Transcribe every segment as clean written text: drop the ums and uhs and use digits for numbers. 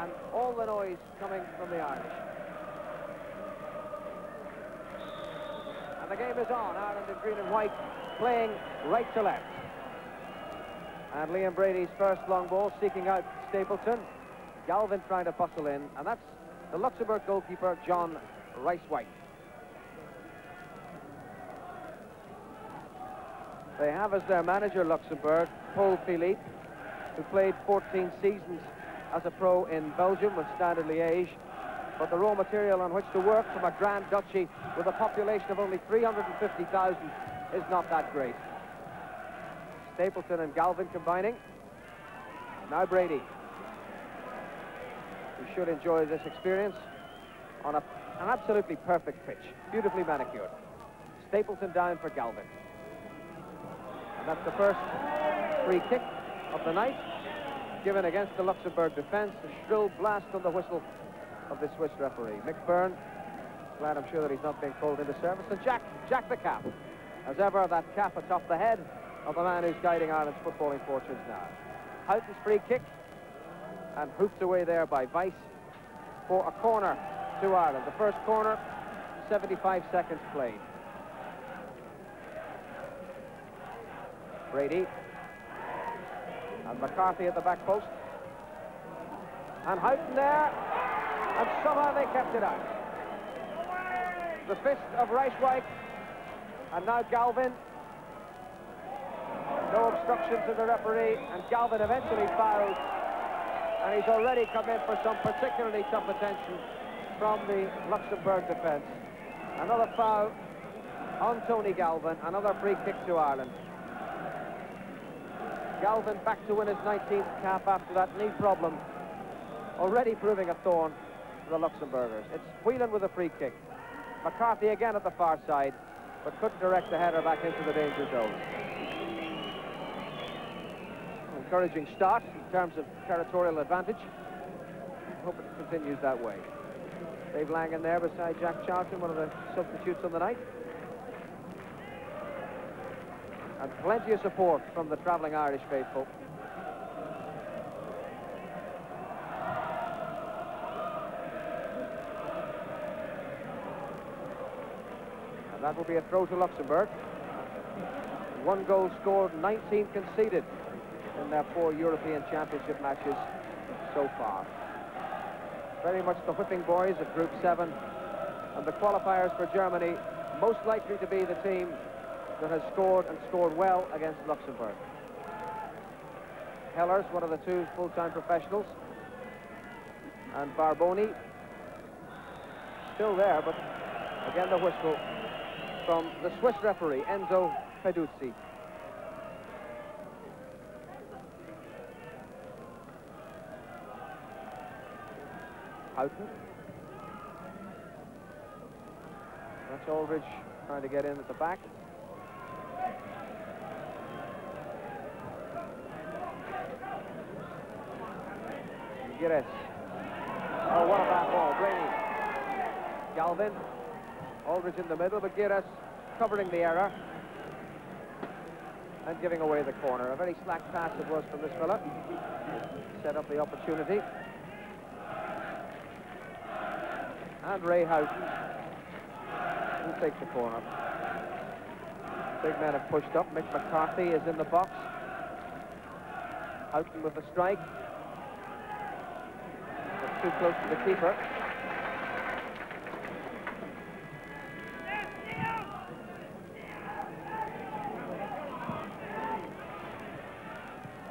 and all the noise coming from the Irish. And the game is on. Ireland in green and white, playing right to left. And Liam Brady's first long ball seeking out Stapleton. Galvin trying to bustle in, and that's the Luxembourg goalkeeper, John Rice-White. They have as their manager, Luxembourg, Paul Philippe, who played 14 seasons as a pro in Belgium with Standard Liège. But the raw material on which to work from a Grand Duchy with a population of only 350,000 is not that great. Stapleton and Galvin combining. Now Brady, who should enjoy this experience on an absolutely perfect pitch, beautifully manicured. Stapleton down for Galvin. And that's the first free kick of the night, given against the Luxembourg defence. A shrill blast on the whistle of the Swiss referee. Mick Byrne, glad I'm sure that he's not being called into service. And Jack the cap. As ever, that cap atop the head of the man who's guiding Ireland's footballing fortunes now. Houghton's free kick, and hooped away there by Weiss for a corner to Ireland. The first corner, 75 seconds played. Brady and McCarthy at the back post, and Houghton there, and somehow they kept it out. The fist of Rice-White, and now Galvin. No obstruction to the referee, and Galvin eventually fouled, and he's already come in for some particularly tough attention from the Luxembourg defence. Another foul on Tony Galvin, another free kick to Ireland. Galvin back to win his 19th cap after that knee problem, already proving a thorn for the Luxembourgers. It's Whelan with a free kick. McCarthy again at the far side, but couldn't direct the header back into the danger zone. Encouraging start in terms of territorial advantage. I hope it continues that way. Dave Langan there beside Jack Charlton, one of the substitutes on the night. And plenty of support from the travelling Irish faithful. And that will be a throw to Luxembourg. 1 goal scored, 19 conceded in their 4 European Championship matches so far. Very much the whipping boys of Group 7, and the qualifiers for Germany most likely to be the team that has scored and scored well against Luxembourg. Hellers, one of the 2 full-time professionals, and Barboni still there, but again the whistle from the Swiss referee, Enzo Peduzzi. Houghton. That's Aldridge trying to get in at the back. Gires. Oh, what a bad ball. Brady. Galvin. Aldridge in the middle, but Gires covering the error and giving away the corner. A very slack pass it was from this fella. Set up the opportunity. And Ray Houghton will take the corner. Big men have pushed up. Mick McCarthy is in the box. Houghton with the strike. But too close to the keeper.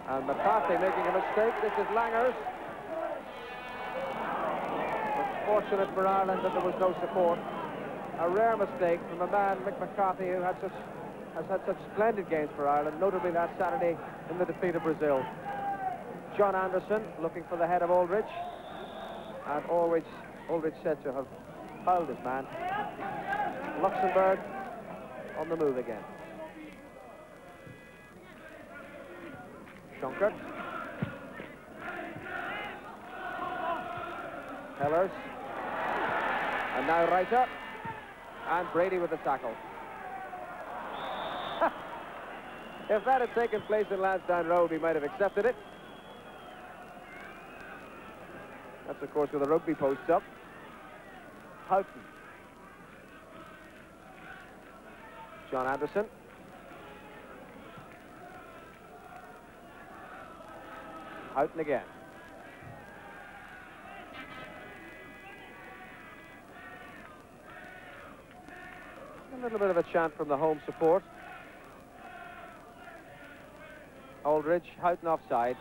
And McCarthy making a mistake. This is Langers. Fortunate for Ireland that there was no support. A rare mistake from a man, Mick McCarthy, who has had such splendid games for Ireland, notably last Saturday in the defeat of Brazil. John Anderson looking for the head of Aldridge, and Aldridge said to have fouled his man. Luxembourg on the move again. Schonkert. Hellers. And now Reiter, and Brady with the tackle. If that had taken place in Lansdowne Road, he might have accepted it. That's, of course, with the rugby posts up. Houghton. John Anderson. Houghton again. A little bit of a chant from the home support. Aldridge, Houghton offside.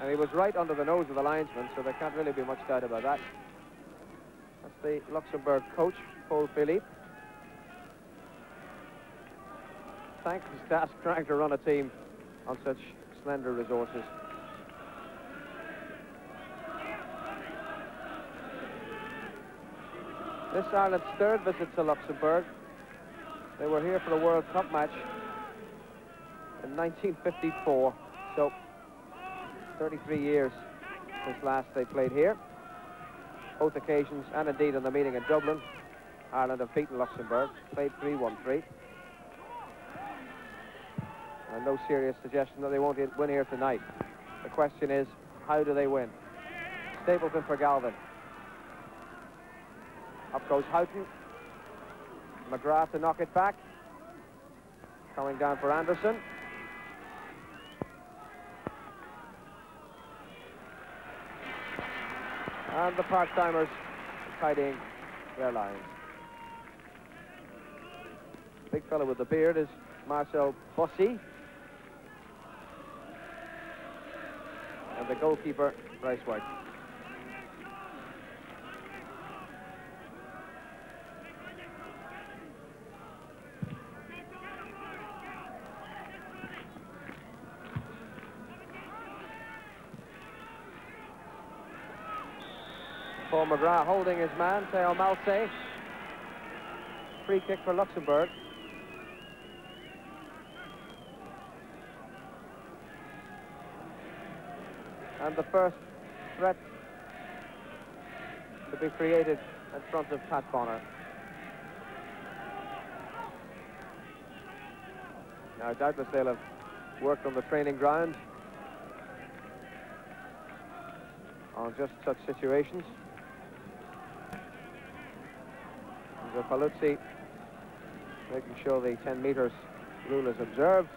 And he was right under the nose of the linesman, so there can't really be much doubt about that. That's the Luxembourg coach, Paul Philippe. Thanks his task trying to run a team on such slender resources. This Ireland's third visit to Luxembourg. They were here for a World Cup match in 1954, so 33 years since last they played here. Both occasions, and indeed on the meeting in Dublin, Ireland have beaten Luxembourg, played 3-1-3. And no serious suggestion that they won't win here tonight. The question is, how do they win? Stapleton for Galvin. Up goes Houghton. McGrath to knock it back. Coming down for Anderson. And the part-timers tidying their lines. Big fellow with the beard is Marcel Bossy. And the goalkeeper, Bryce White. Paul McGrath holding his man, Theo Malse. Free kick for Luxembourg. And the first threat to be created in front of Pat Bonner. Now, doubtless they'll have worked on the training ground on just such situations. Paluzzi making sure the 10 meters rule is observed.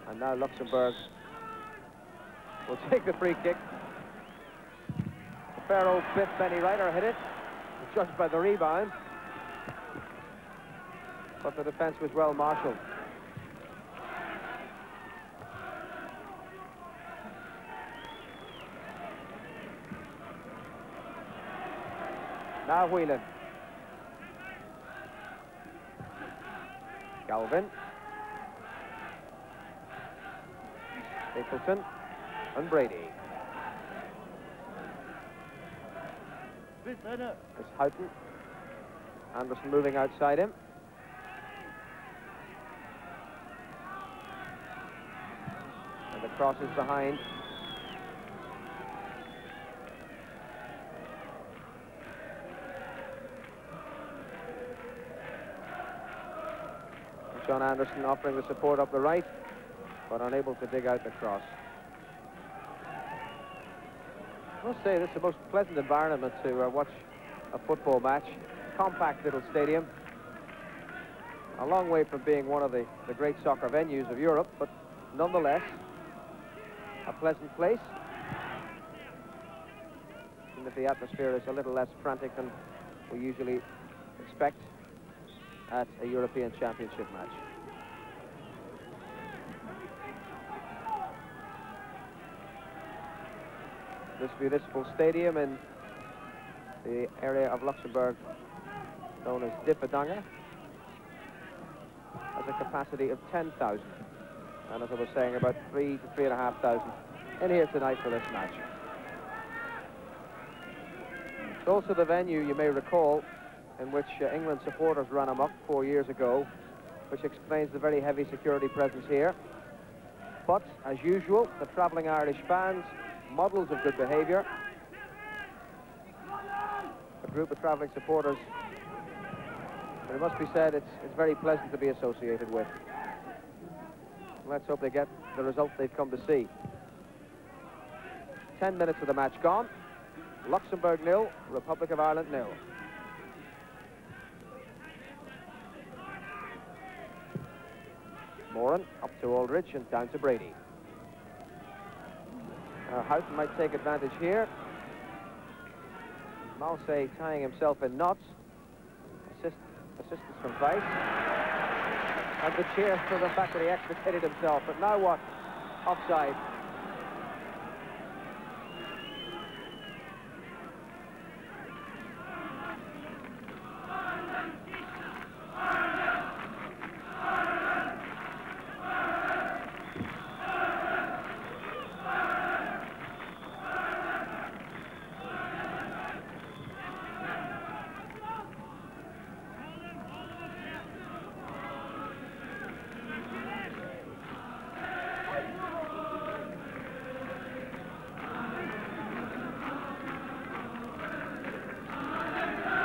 And now Luxembourg will take the free kick. The fair old Biff Benny Ryder hit it, judged by the rebound. But the defense was well marshaled. Now Whelan. Galvin. Stapleton and Brady. It's Houghton. Anderson moving outside him. And the cross is behind. John Anderson offering the support up the right, but unable to dig out the cross. I must say, this is the most pleasant environment to watch a football match. Compact little stadium. A long way from being one of the great soccer venues of Europe, but nonetheless, a pleasant place. And if the atmosphere is a little less frantic than we usually expect at a European Championship match. This municipal stadium in the area of Luxembourg known as Differdange has a capacity of 10,000. And as I was saying, about 3,000 to 3,500 in here tonight for this match. It's also the venue, you may recall, in which England supporters ran amok 4 years ago, which explains the very heavy security presence here. But, as usual, the travelling Irish fans, models of good behaviour. A group of travelling supporters, but it must be said, it's very pleasant to be associated with. Let's hope they get the result they've come to see. 10 minutes of the match gone. Luxembourg 0, Republic of Ireland 0. Moran up to Aldridge and down to Brady. Houghton might take advantage here. Mousset tying himself in knots. Assistance from Weiss. And the cheer for the fact that he extricated himself. But now what? Offside.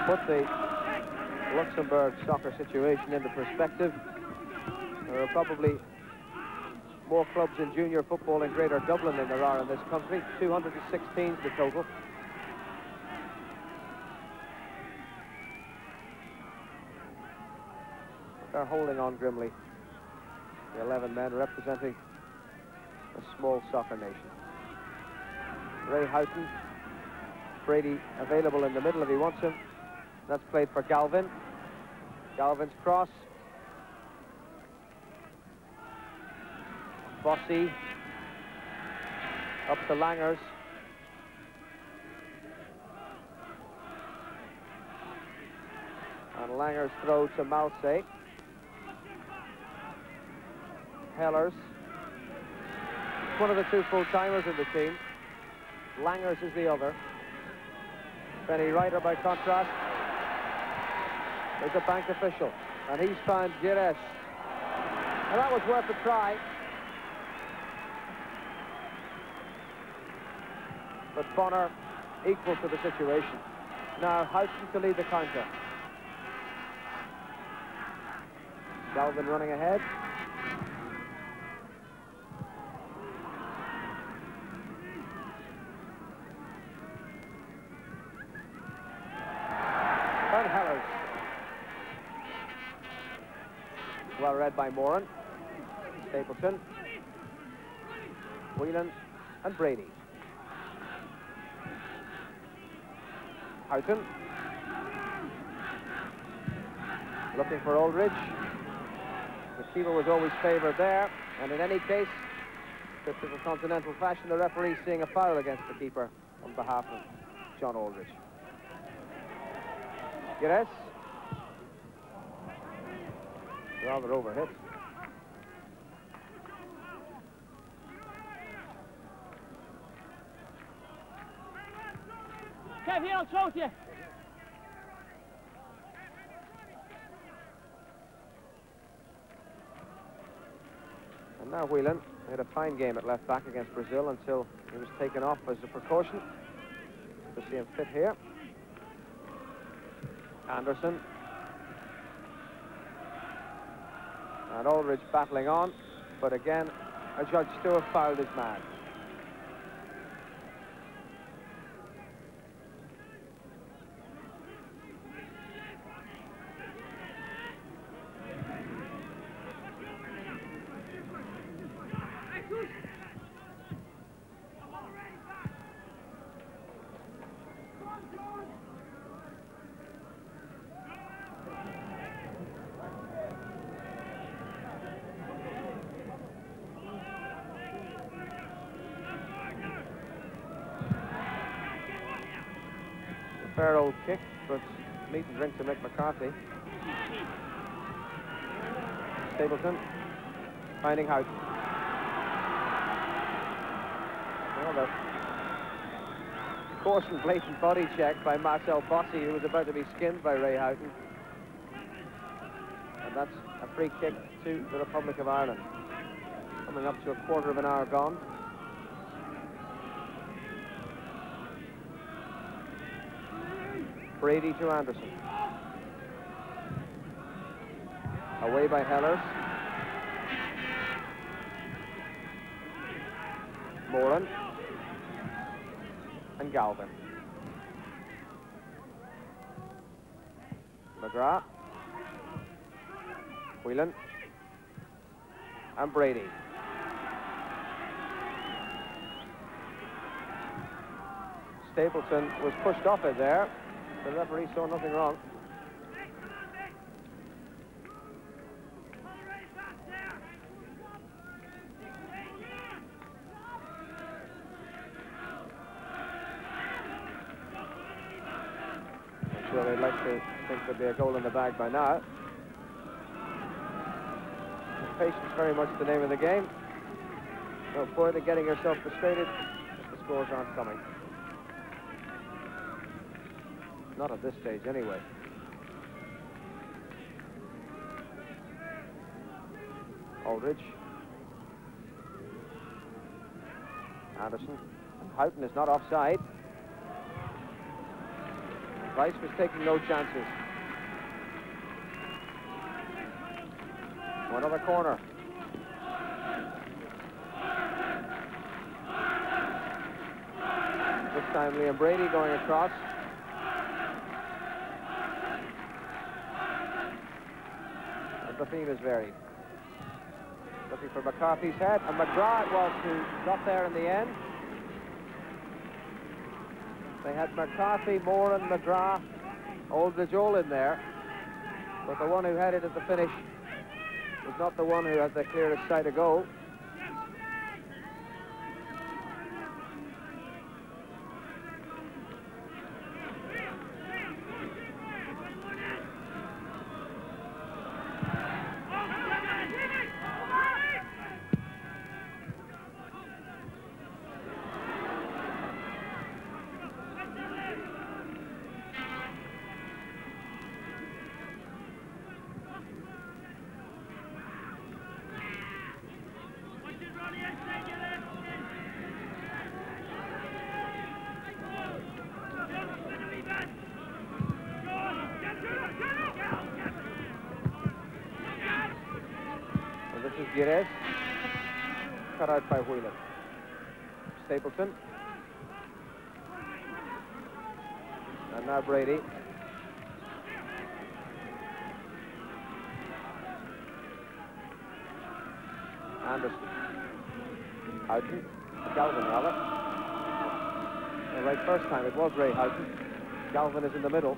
Put the Luxembourg soccer situation into perspective. There are probably more clubs in junior football in Greater Dublin than there are in this country. 216 the total. They're holding on grimly. The 11 men representing a small soccer nation. Ray Houghton. Brady available in the middle if he wants him. That's played for Galvin. Galvin's cross. Bossy. Up to Langers. And Langers throw to Mousset. Hellers. One of the two full-timers in the team. Langers is the other. Benny Ryder, by contrast, is a bank official, and he's found Gires. And that was worth a try. But Bonner equal to the situation. Now Houghton to lead the counter. Galvin running ahead. And Hellers. Well read by Moran, Stapleton, Whelan and Brady. Houghton. Looking for Aldridge. The keeper was always favoured there, and in any case, typical continental fashion, the referee seeing a foul against the keeper on behalf of John Aldridge. Gires. Rather overhit. Kev, here, I'll throw to you. And now Whelan had a fine game at left back against Brazil until he was taken off as a precaution. To see him fit here. Anderson. And Aldridge battling on, but again, a judge still fouled his man. Fair old kick, but meat and drink to Mick McCarthy. Stapleton finding Houghton. Well, the coarse and blatant body check by Marcel Bossy, who was about to be skinned by Ray Houghton. And that's a free kick to the Republic of Ireland. Coming up to a quarter of an hour gone. Brady to Anderson. Away by Hellers. Moran. And Galvin. McGrath. Whelan. And Brady. Stapleton was pushed off it there. The referee saw nothing wrong. I'm sure they'd like to think there'd be a goal in the bag by now. Patience very much the name of the game. No point in getting yourself frustrated if the scores aren't coming. Not at this stage, anyway. Aldridge. Anderson. And Houghton is not offside. Rice was taking no chances. Another corner. This time Liam Brady going across. The theme is varied. Looking for McCarthy's head, and McGrath it was who got there in the end. They had McCarthy, Moran, McGrath, Aldridge all in there, but the one who had it at the finish was not the one who had the clearest sight of goal. Gires, cut out by Whelan. Stapleton. And now Brady. Anderson. Houghton. Galvin, rather. The right first time, it was Ray Houghton. Galvin is in the middle.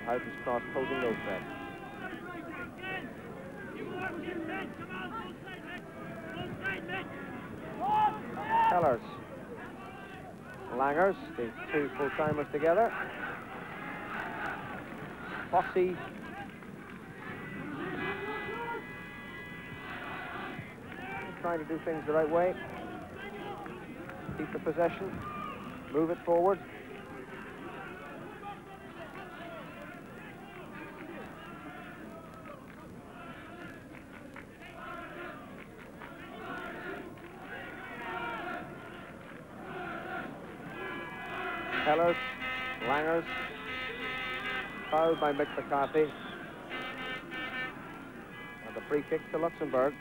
Houghton's cross posing no threat. Kellers. Langers, the two full-timers together. Fossey. Trying to do things the right way. Keep the possession. Move it forward. Kellers, Langers, fouled by Mick McCarthy, and the free kick to Luxembourg.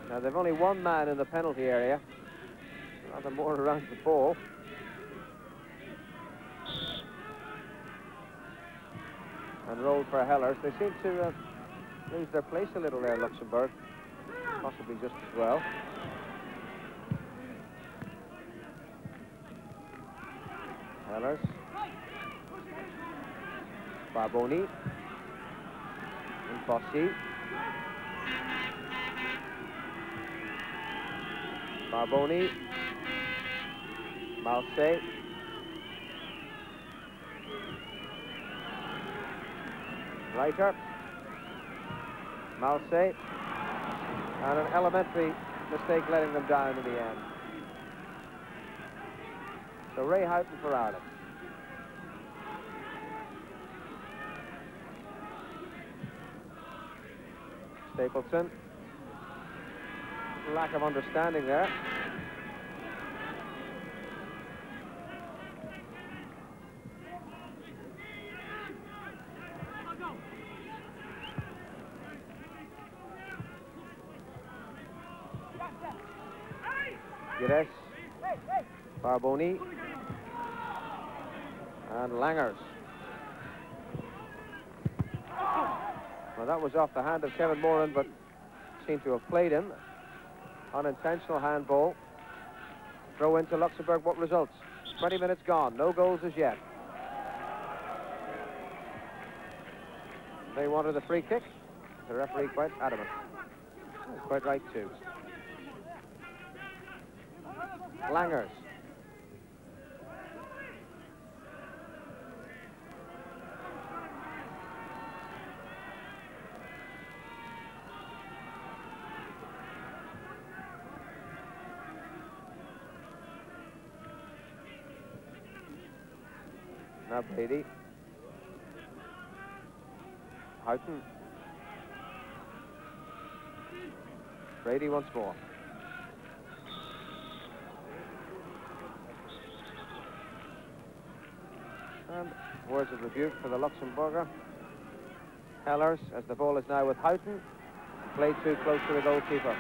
Now they've only one man in the penalty area, rather more around the ball. And roll for Hellers. They seem to lose their place a little there, Luxembourg. Possibly just as well. Hellers. Barboni. And Fossey. Barboni. Malsey. Reiter, Malsey, and an elementary mistake letting them down in the end. So Ray Houghton for Ireland. Stapleton, lack of understanding there. Gires, Barboni, and Langers. Well, that was off the hand of Kevin Moran, but seemed to have played him. Unintentional handball. Throw into Luxembourg. What results? 20 minutes gone. No goals as yet. They wanted a free kick. The referee quite adamant. He's quite right too. Langers. Now Brady. Houghton. Brady once more. And words of rebuke for the Luxembourger. Hellers, as the ball is now with Houghton. Played too close to the goalkeeper.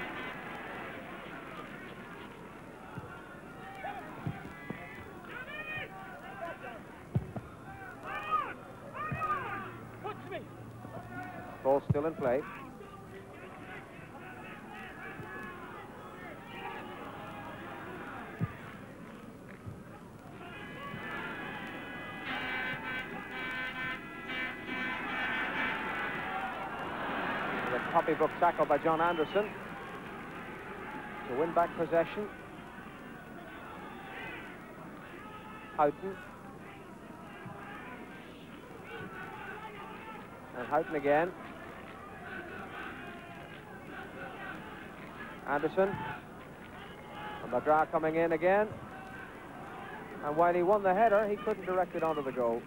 Ball still in play. The copybook tackle by John Anderson to win back possession. Houghton. And Houghton again. Anderson. And McGrath coming in again. And while he won the header, he couldn't direct it onto the goal.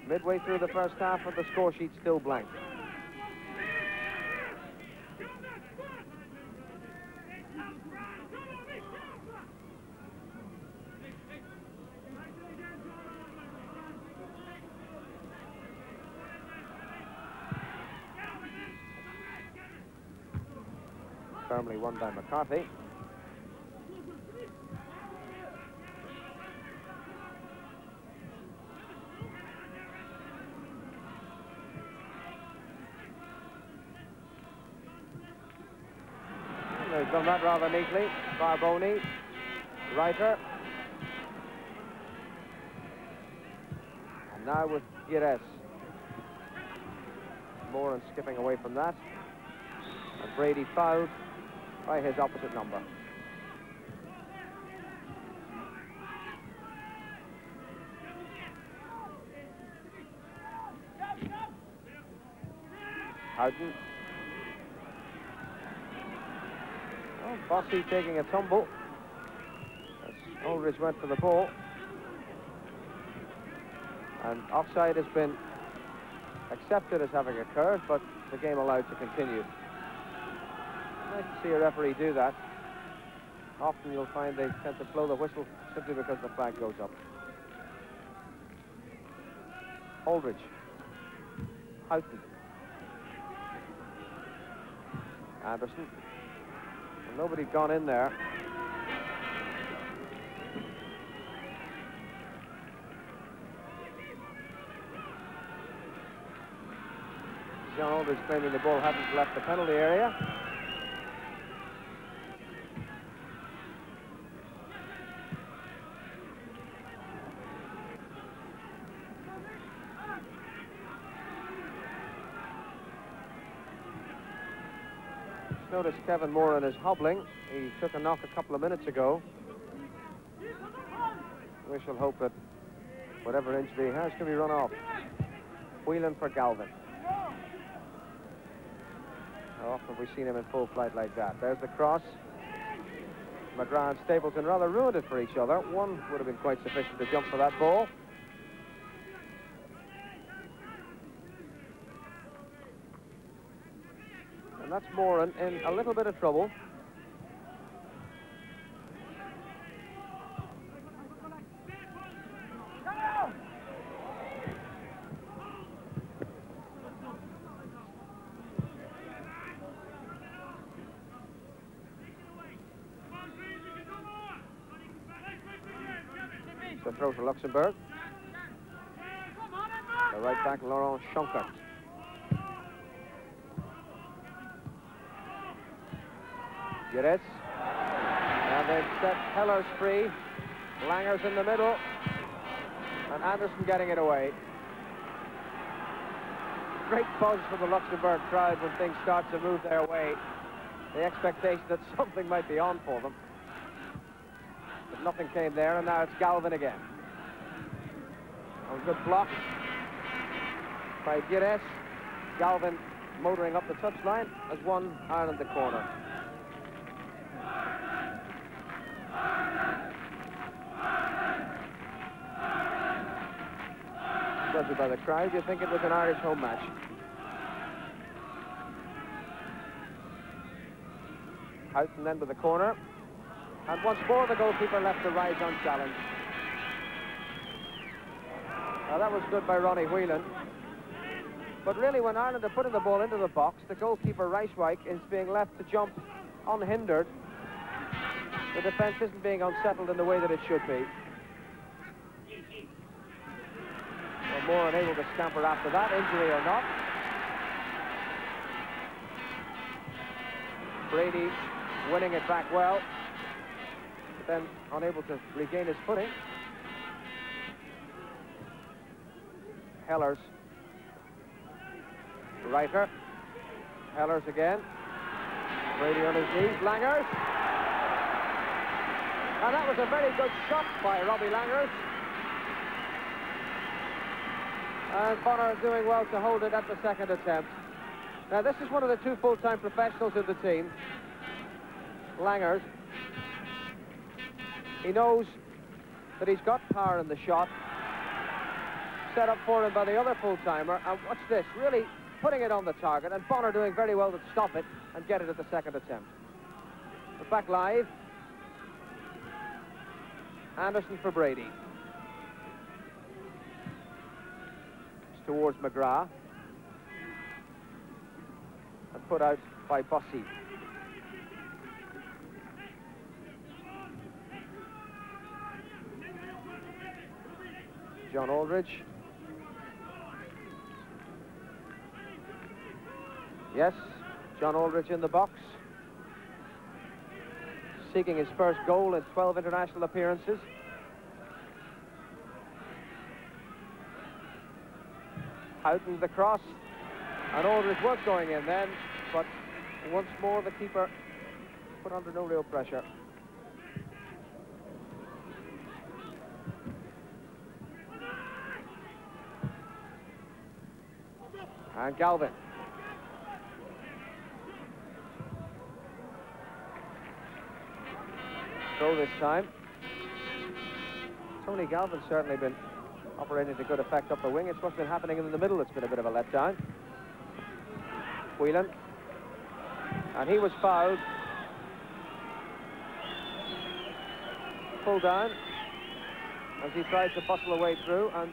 Midway through the first half, of the score sheet still blank. Firmly won by McCarthy. They've done that rather neatly. Barboni, Reiter. And now with Gires. Moran skipping away from that. And Brady fouled by his opposite number. Houghton. Oh, Bossy taking a tumble. As Aldridge went for the ball. And offside has been accepted as having occurred, but the game allowed to continue. Nice to see a referee do that. Often you'll find they tend to blow the whistle simply because the flag goes up. Aldridge. Houghton. Anderson. Well, nobody'd gone in there. John Aldridge claiming the ball hadn't left the penalty area. Notice Kevin Moran is hobbling. He took a knock a couple of minutes ago. We shall hope that whatever injury he has can be run off. Whelan for Galvin. How often have we seen him in full flight like that? There's the cross. McGrath and Stapleton rather ruined it for each other. One would have been quite sufficient to jump for that ball. And that's Moran in a little bit of trouble. So throw to Luxembourg. The right back, Laurent Schonkert. Gires. And they've set Hellers free. Langer's in the middle. And Anderson getting it away. Great buzz from the Luxembourg crowd when things start to move their way. The expectation that something might be on for them. But nothing came there, and now it's Galvin again. A good block by Gires. Galvin motoring up the touchline has won Ireland the corner. Judged by the crowd, you'd think it was an Irish home match. Houghton then with the corner. And once more the goalkeeper left to rise unchallenged. Now that was good by Ronnie Whelan. But really when Ireland are putting the ball into the box, the goalkeeper Reiswijk is being left to jump unhindered. The defence isn't being unsettled in the way that it should be. Well, Moore unable to scamper after that, injury or not. Brady winning it back well, but then unable to regain his footing. Hellers. Reiter. Hellers again. Brady on his knees. Langers. And that was a very good shot by Robbie Langers. And Bonner doing well to hold it at the second attempt. Now this is one of the two full-time professionals in the team. Langers. He knows that he's got power in the shot. Set up for him by the other full-timer. And watch this, really putting it on the target. And Bonner doing very well to stop it and get it at the second attempt. But back live. Anderson for Brady. It's towards McGrath. And put out by Bossy. John Aldridge. Yes, John Aldridge in the box. Seeking his first goal in 12 international appearances. Houghton the cross. And Aldridge was going in then, but once more the keeper put under no real pressure. And Galvin. Throw this time. Tony Galvin's certainly been operating to good effect up the wing. It's what's been happening in the middle that's been a bit of a letdown. Whelan. And he was fouled. Pulled down as he tried to bustle away through, and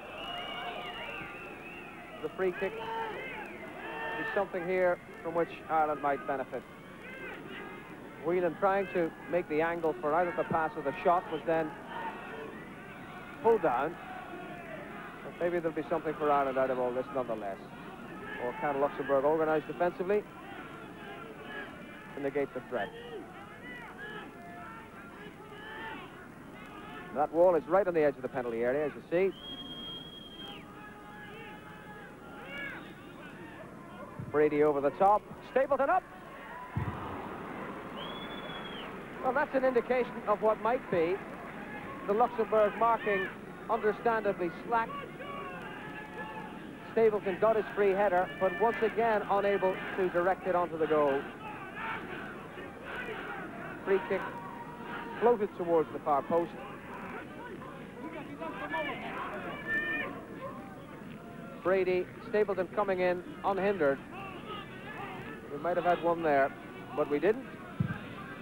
the free kick is something here from which Ireland might benefit. Whelan trying to make the angle for either the pass or the shot was then pulled down. But maybe there'll be something for Ireland out of all this nonetheless. Or can Luxembourg organise defensively to negate the threat? That wall is right on the edge of the penalty area, as you see. Brady over the top. Stapleton up. Well, that's an indication of what might be the Luxembourg marking understandably slack. Stapleton got his free header, but once again unable to direct it onto the goal. Free kick floated towards the far post. Brady, Stapleton coming in unhindered. We might have had one there, but we didn't.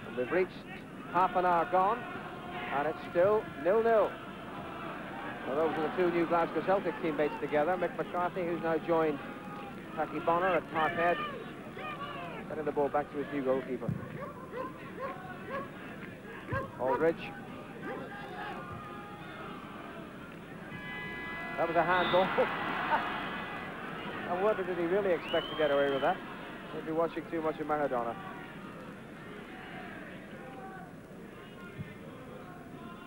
And we've reached half an hour gone, and it's still 0-0. Well, those are the two new Glasgow Celtic teammates together. Mick McCarthy, who's now joined Taki Bonner at Parkhead, sending the ball back to his new goalkeeper. Aldridge. That was a handball. I wonder, did he really expect to get away with that? Maybe watching too much of Maradona.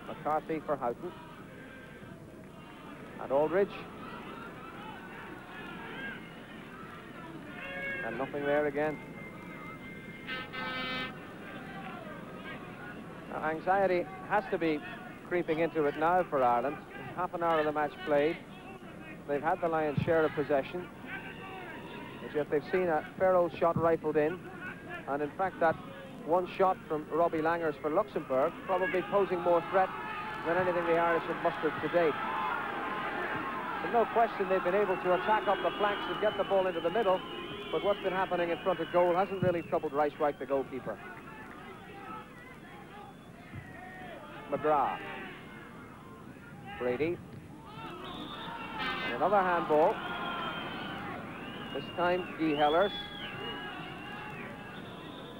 McCarthy for Houghton. And Aldridge. And nothing there again. Now, anxiety has to be creeping into it now for Ireland. Half an hour of the match played. They've had the lion's share of possession. But yet they've seen a fair old shot rifled in. And in fact, that one shot from Robbie Langers for Luxembourg probably posing more threat than anything the Irish have mustered to date. There's no question they've been able to attack up the flanks and get the ball into the middle, but what's been happening in front of goal hasn't really troubled Reichweig, the goalkeeper. McGrath. Brady. And another handball. This time, Guy Hellers.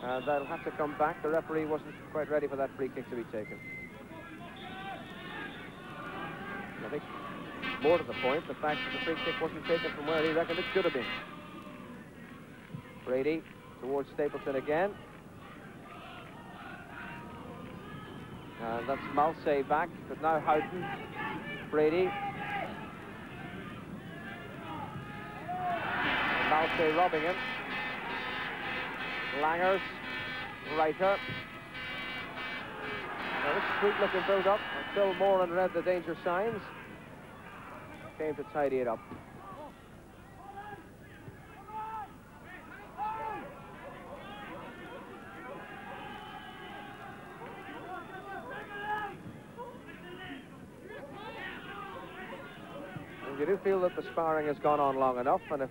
And that'll have to come back. The referee wasn't quite ready for that free kick to be taken. I think, more to the point, the fact that the free kick wasn't taken from where he reckoned it should have been. Brady towards Stapleton again. And that's Malsay back, but now Houghton. Brady. Malsay robbing him. Langers. Reiter. Now this sweet-looking build-up until Moran read the danger signs. Came to tidy it up. And you do feel that the sparring has gone on long enough, and if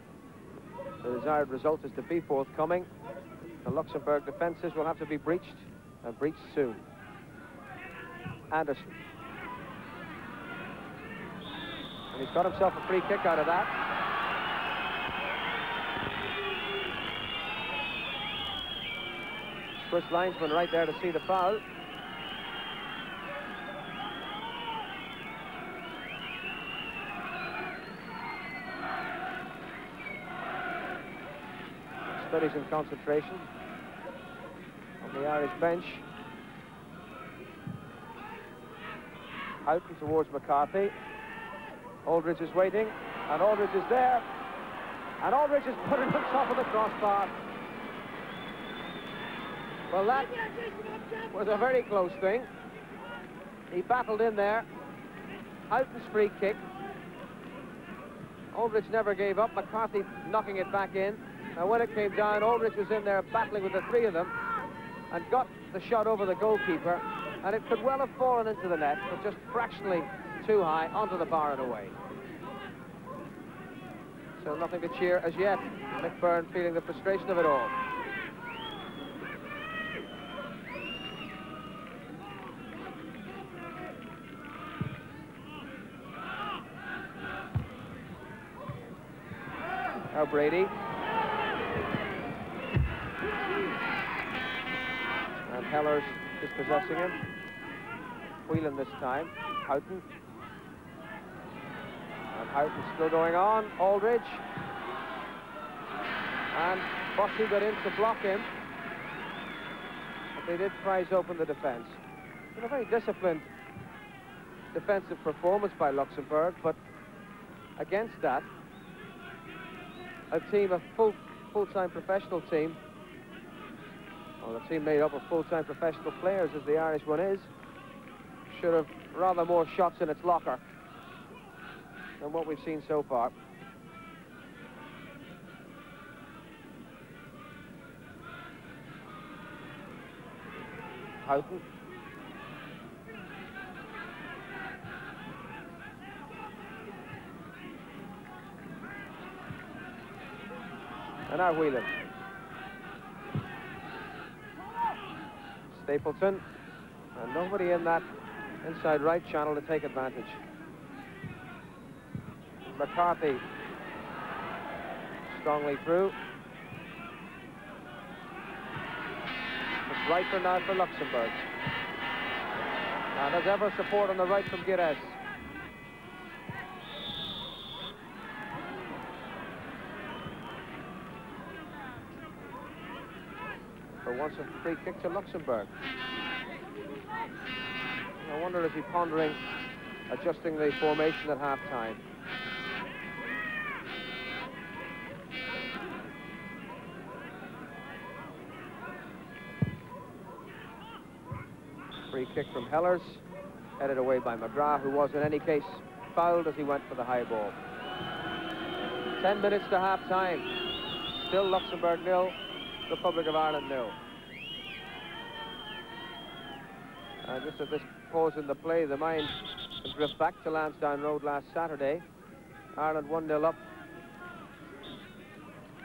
the desired result is to be forthcoming, the Luxembourg defences will have to be breached, and breached soon. Anderson. And he's got himself a free kick out of that. Swiss linesman right there to see the foul. Studies in concentration on the Irish bench. Houghton towards McCarthy. Aldridge is waiting, and Aldridge is there, and Aldridge is put it on top of the crossbar. Well, that was a very close thing. He battled in there. Houghton's free kick. Aldridge never gave up, McCarthy knocking it back in. Now when it came down, Aldridge was in there battling with the three of them and got the shot over the goalkeeper, and it could well have fallen into the net, but just fractionally too high onto the bar and away. So nothing to cheer as yet. Mick Byrne feeling the frustration of it all. Now Brady. And Hellers dispossessing him. Whelan this time. Houghton. And Houghton still going on. Aldridge. And Bossy got in to block him. But they did prize open the defence. It's been a very disciplined defensive performance by Luxembourg, but against that, a team, a full-time professional team, well, a team made up of full-time professional players, as the Irish one is, should have rather more shots in its locker than what we've seen so far. Houghton. And now Whelan. Stapleton. And nobody in that inside right channel to take advantage. McCarthy. Strongly through. It's Reiter now for Luxembourg. And as ever, support on the right from Gires. for once a free kick to Luxembourg. I wonder, is he pondering adjusting the formation at half-time? Free kick from Hellers, headed away by McGrath, who was in any case fouled as he went for the high ball. 10 minutes to half-time. Still Luxembourg 0, Republic of Ireland 0. And just at this pause in the play, the mind can drift back to Lansdowne Road last Saturday. Ireland 1-0 up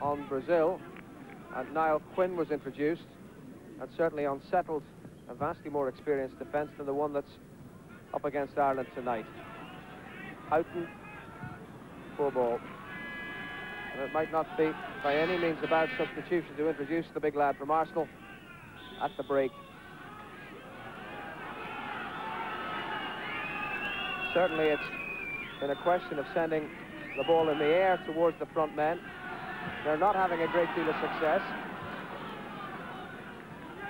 on Brazil, and Niall Quinn was introduced, and certainly unsettled a vastly more experienced defence than the one that's up against Ireland tonight. Houghton, poor ball. And it might not be by any means a bad substitution to introduce the big lad from Arsenal at the break. Certainly it's been a question of sending the ball in the air towards the front men. They're not having a great deal of success.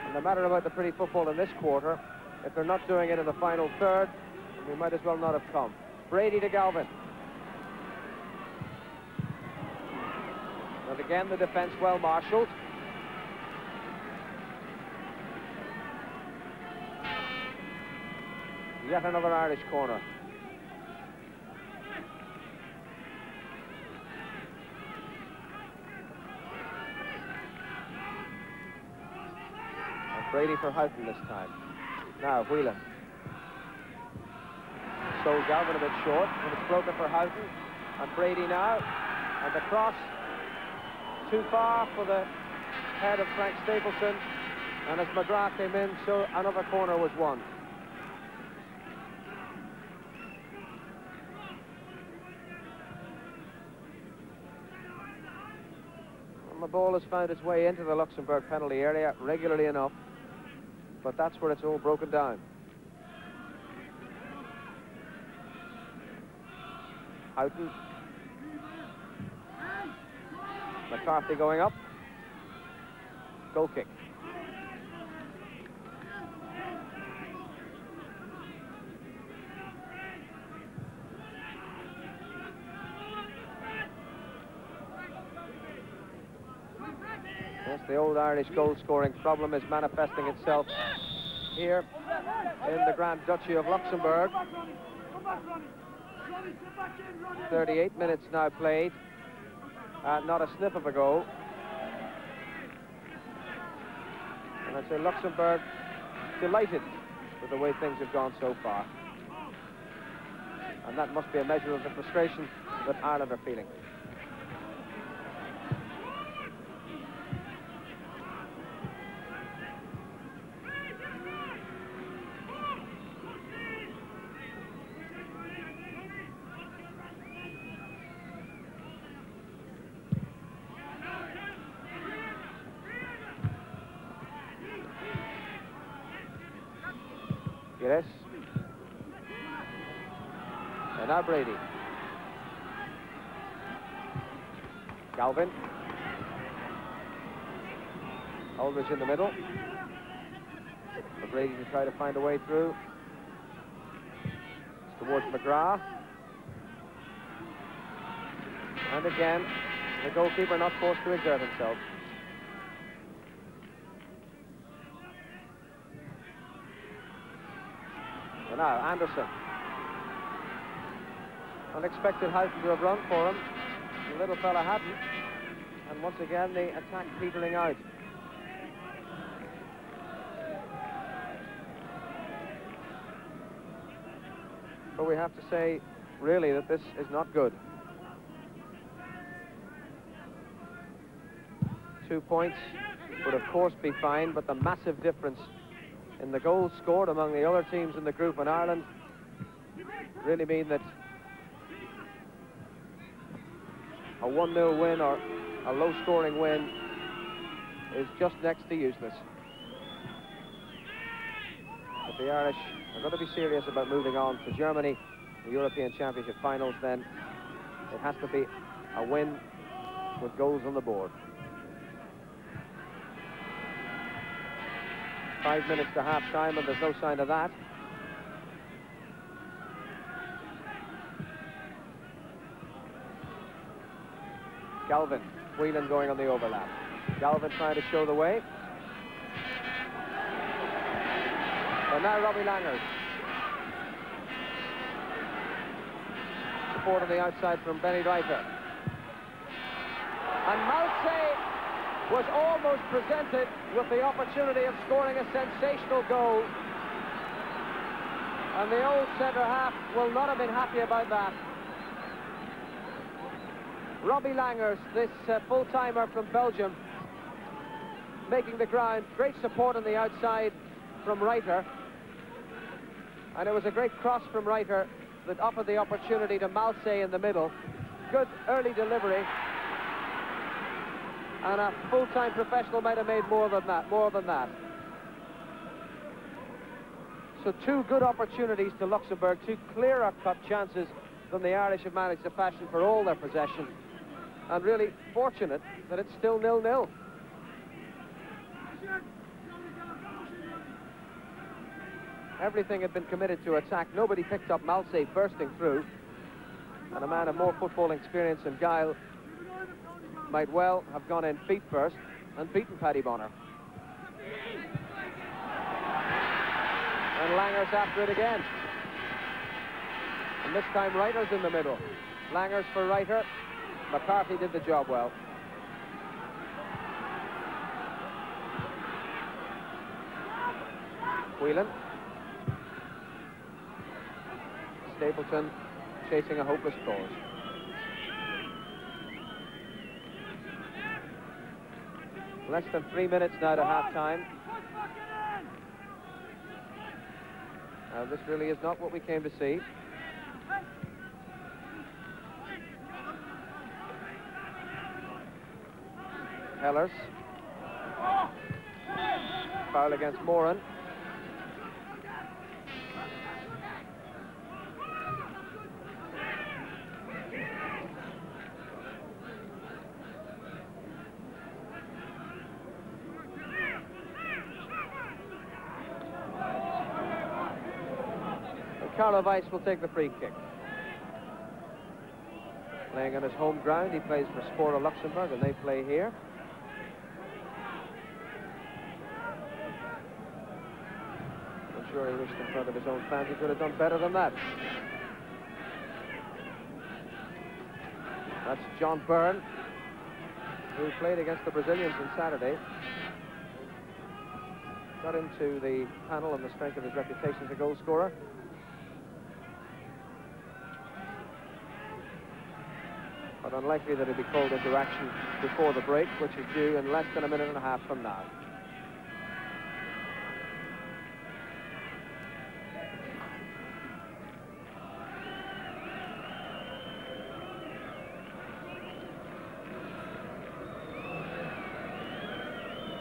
And no matter about the pretty football in this quarter, if they're not doing it in the final third, we might as well not have come. Brady to Galvin. And again, the defence well marshalled. Yet another Irish corner. Brady for Houghton this time. Now Whelan. So Galvin a bit short, and it's broken for Houghton. And Brady now. And the cross too far for the head of Frank Stapleton. And as McGrath came in, so another corner was won. And the ball has found its way into the Luxembourg penalty area regularly enough. But that's where it's all broken down. Houghton. McCarthy going up. Goal kick. Yes, the old Irish goal-scoring problem is manifesting itself here in the Grand Duchy of Luxembourg. 38 minutes now played. Not a sniff of a goal. And I'd say Luxembourg delighted with the way things have gone so far. And that must be a measure of the frustration that Ireland are feeling. Yes. And now Brady. Galvin. Aldridge in the middle. For Brady to try to find a way through. It's towards McGrath. And again, the goalkeeper not forced to exert himself. And now Anderson. Unexpected Houghton to have run for him. The little fella hadn't. And once again, the attack petering out. But we have to say, really, that this is not good. 2 points would, of course, be fine, but the massive difference in the goals scored among the other teams in the group in Ireland really mean that a 1-0 win or a low-scoring win is just next to useless. If the Irish are going to be serious about moving on to Germany, the European Championship finals, then it has to be a win with goals on the board. 5 minutes to half-time, and there's no sign of that. Galvin, Whelan going on the overlap. Galvin trying to show the way. And now Robbie Langers. Support on the outside from Benny Reiter. And Maltse was almost presented with the opportunity of scoring a sensational goal. And the old centre-half will not have been happy about that. Robbie Langers, this full-timer from Belgium, making the ground. Great support on the outside from Reiter. And it was a great cross from Reiter that offered the opportunity to Maltse in the middle. Good early delivery. And a full-time professional might have made more than that. So two good opportunities to Luxembourg, two clearer-cut chances than the Irish have managed to fashion for all their possession. And really fortunate that it's still 0-0. Everything had been committed to attack. Nobody picked up Maltse bursting through. And a man of more football experience than Guile might well have gone in feet first and beaten Paddy Bonner. And Langers after it again. And this time Reiter's in the middle. Langers for Reiter. McCarthy did the job well. Whelan. Stapleton chasing a hopeless cause. Less than 3 minutes now to half-time. Now, this really is not what we came to see. Hellers. Foul against Moran. Carlo Weiss will take the free kick. Playing on his home ground, he plays for Sport of Luxembourg, and they play here. I'm sure he wished in front of his own fans he could have done better than that. That's John Byrne, who played against the Brazilians on Saturday. Got into the panel on the strength of his reputation as a goal scorer. But unlikely that he'll be called into action before the break, which is due in less than a minute and a half from now.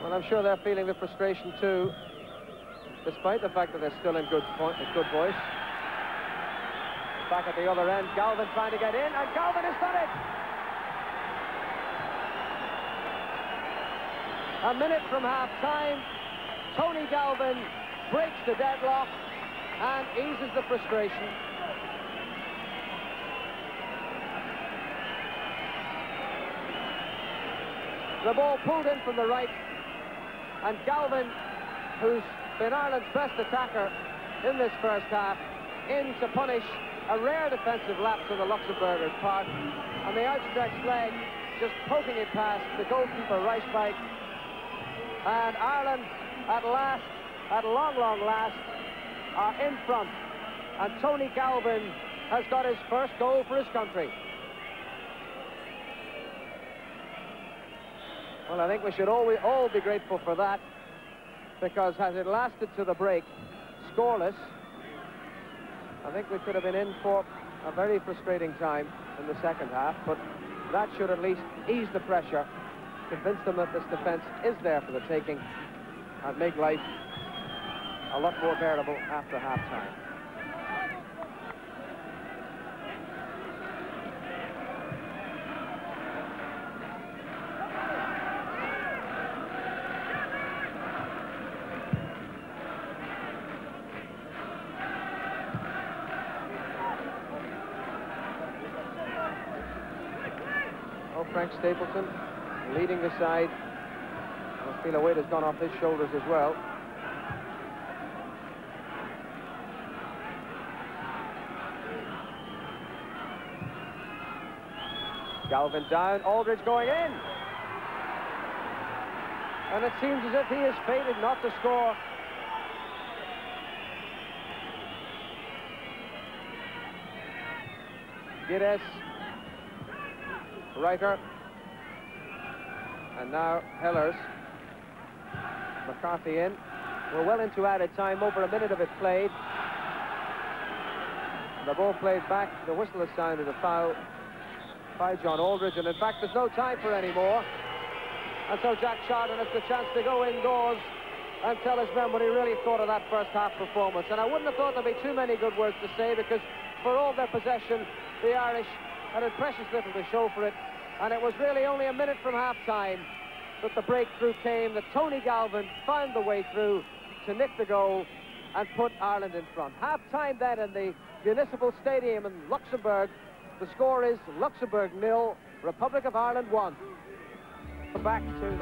Well, I'm sure they're feeling the frustration too, despite the fact that they're still in good voice. Back at the other end, Galvin trying to get in, and Galvin has done it! A minute from half-time, Tony Galvin breaks the deadlock and eases the frustration. The ball pulled in from the right, and Galvin, who's been Ireland's best attacker in this first half, in to punish a rare defensive lapse on the Luxembourgers' part, and the outstretched leg just poking it past the goalkeeper Reichsbeck. And Ireland, at last, at long, long last, are in front. And Tony Galvin has got his first goal for his country. Well, I think we should all be grateful for that, because had it lasted to the break, scoreless, I think we could have been in for a very frustrating time in the second half, but that should at least ease the pressure, convince them that this defence is there for the taking, and make life a lot more bearable after half-time. Frank Stapleton leading the side. I feel a weight has gone off his shoulders as well. Galvin down, Aldridge going in. And it seems as if he is fated not to score. Gires, Reiter, and now Hellers. McCarthy in. We're well into added time, over a minute of it played. The ball played back, the whistle has sounded a foul by John Aldridge, and in fact there's no time for any more. And so Jack Chardon has the chance to go indoors and tell his men what he really thought of that first half performance. And I wouldn't have thought there'd be too many good words to say, because for all their possession, the Irish had a precious little to show for it. And it was really only a minute from half-time that the breakthrough came, that Tony Galvin found the way through to nick the goal and put Ireland in front. Half-time then in the Municipal Stadium in Luxembourg. The score is Luxembourg 0, Republic of Ireland 1. Back to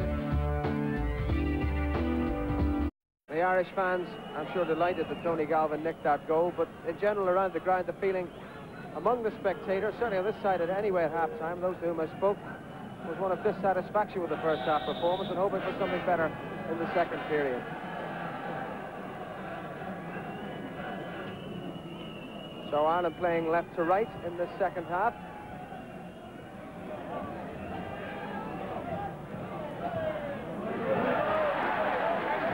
the Irish fans, I'm sure delighted that Tony Galvin nicked that goal, but in general around the ground the feeling among the spectators, certainly on this side anyway at half-time, those to whom I spoke, was one of dissatisfaction with the first half performance and hoping for something better in the second period. So Ireland playing left to right in this second half.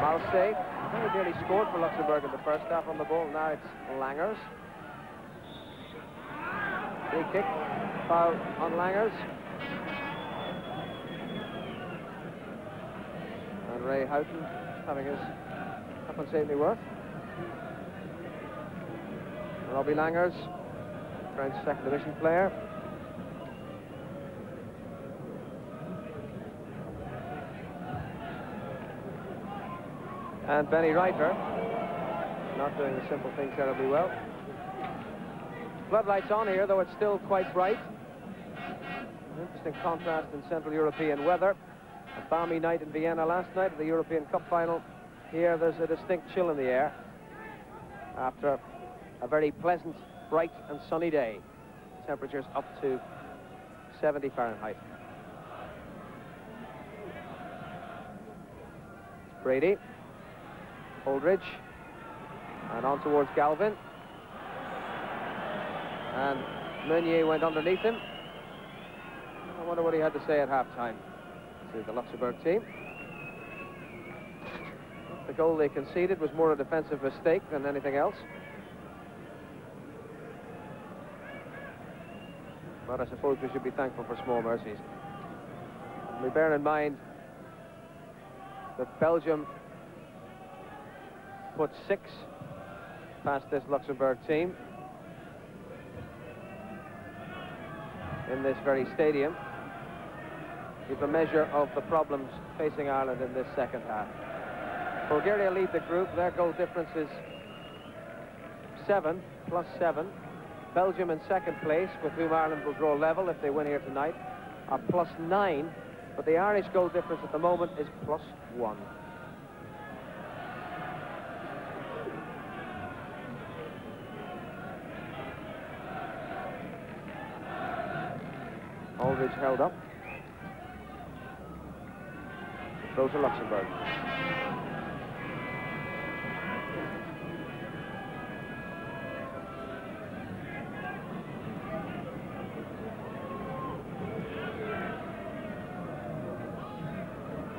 Malsay very nearly scored for Luxembourg in the first half on the ball. Now it's Langers. Free kick, foul on Langers. And Ray Houghton having his compensatory worth. Robbie Langers, French second division player. And Benny Reiter, not doing the simple thing terribly well. Floodlights on here, though it's still quite bright. An interesting contrast in Central European weather. A balmy night in Vienna last night at the European Cup final. Here there's a distinct chill in the air after a very pleasant, bright and sunny day. Temperatures up to 70 Fahrenheit. Brady, Aldridge, and on towards Galvin. And Meunier went underneath him. I wonder what he had to say at half-time to the Luxembourg team. The goal they conceded was more a defensive mistake than anything else. But I suppose we should be thankful for small mercies. And we bear in mind that Belgium put 6 past this Luxembourg team in this very stadium. Give a measure of the problems facing Ireland in this second half. Bulgaria lead the group. Their goal difference is 7 plus 7. Belgium in second place, with whom Ireland will draw level if they win here tonight, are plus 9, but the Irish goal difference at the moment is plus 1. Aldridge held up. Throw to Luxembourg.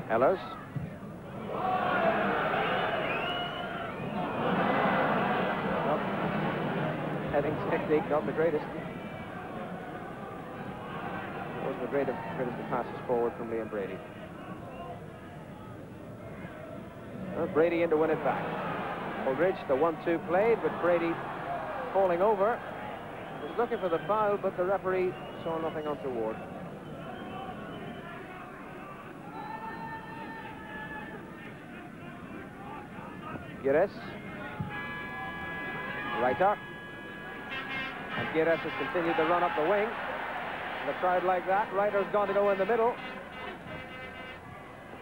Hellers. Well, heading technique, not the greatest. It wasn't the greatest of passes forward from Liam Brady. Well, Brady in to win it back. Aldridge, the 1-2 played with Brady falling over. Was looking for the foul, but the referee saw nothing untoward. Gires. Reiter. And Gires has continued the run up the wing. The crowd like that. Ryder's going to go in the middle.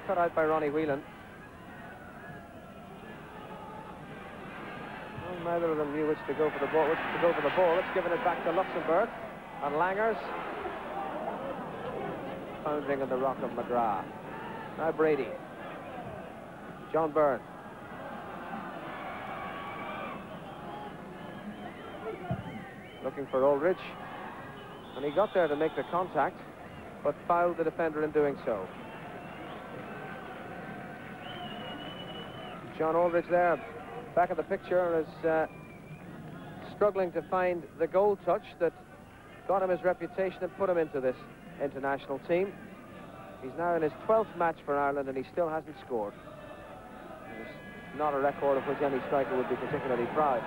Cut out by Ronnie Whelan. Well, neither of them knew which to go for the ball. It's given it back to Luxembourg. And Langers pounding on the rock of McGrath. Now Brady. John Byrne. Looking for Aldridge. And he got there to make the contact, but fouled the defender in doing so. John Aldridge there, back of the picture, is struggling to find the goal touch that got him his reputation and put him into this international team. He's now in his 12th match for Ireland and he still hasn't scored. It's not a record of which any striker would be particularly proud.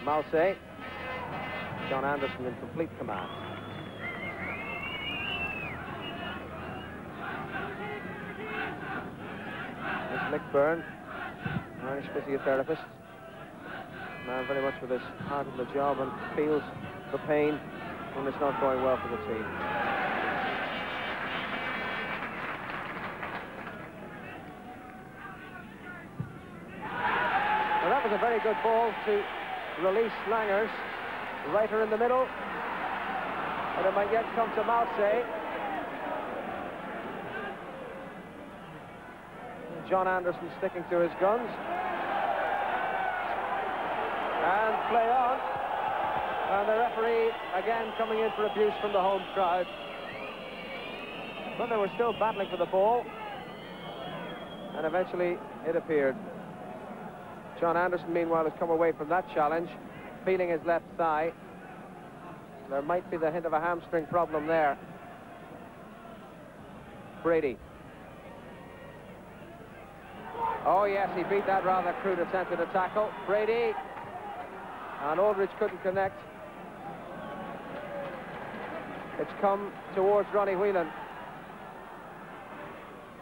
Malsey. John Anderson in complete command. This Mick Byrne, Irish physiotherapist. Man very much with his heart in the job and feels the pain when it's not going well for the team. Well, that was a very good ball to release Langers. Ryder in the middle, but it might yet come to Malsey. John Anderson sticking to his guns. And play on. And the referee again coming in for abuse from the home crowd. But they were still battling for the ball. And eventually it appeared. John Anderson, meanwhile, has come away from that challenge, feeling his left thigh. There might be the hint of a hamstring problem there. Brady. Oh, yes, he beat that rather crude attempt at a tackle. Brady. And Aldridge couldn't connect. It's come towards Ronnie Whelan.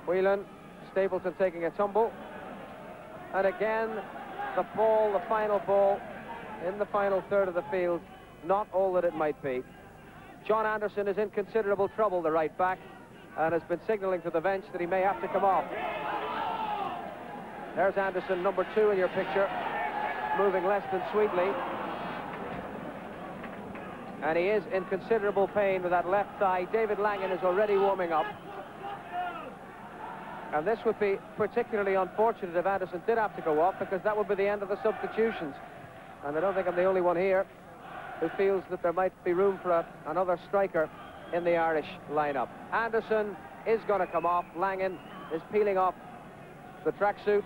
Whelan, Stapleton taking a tumble. And again, the ball, the final ball, in the final third of the field, not all that it might be. John Anderson is in considerable trouble, the right back, and has been signaling to the bench that he may have to come off. There's Anderson, number 2 in your picture, moving less than sweetly. And he is in considerable pain with that left thigh. David Langan is already warming up. And this would be particularly unfortunate if Anderson did have to go off, because that would be the end of the substitutions. And I don't think I'm the only one here who feels that there might be room for another striker in the Irish lineup. Anderson is going to come off. Langan is peeling off the tracksuit.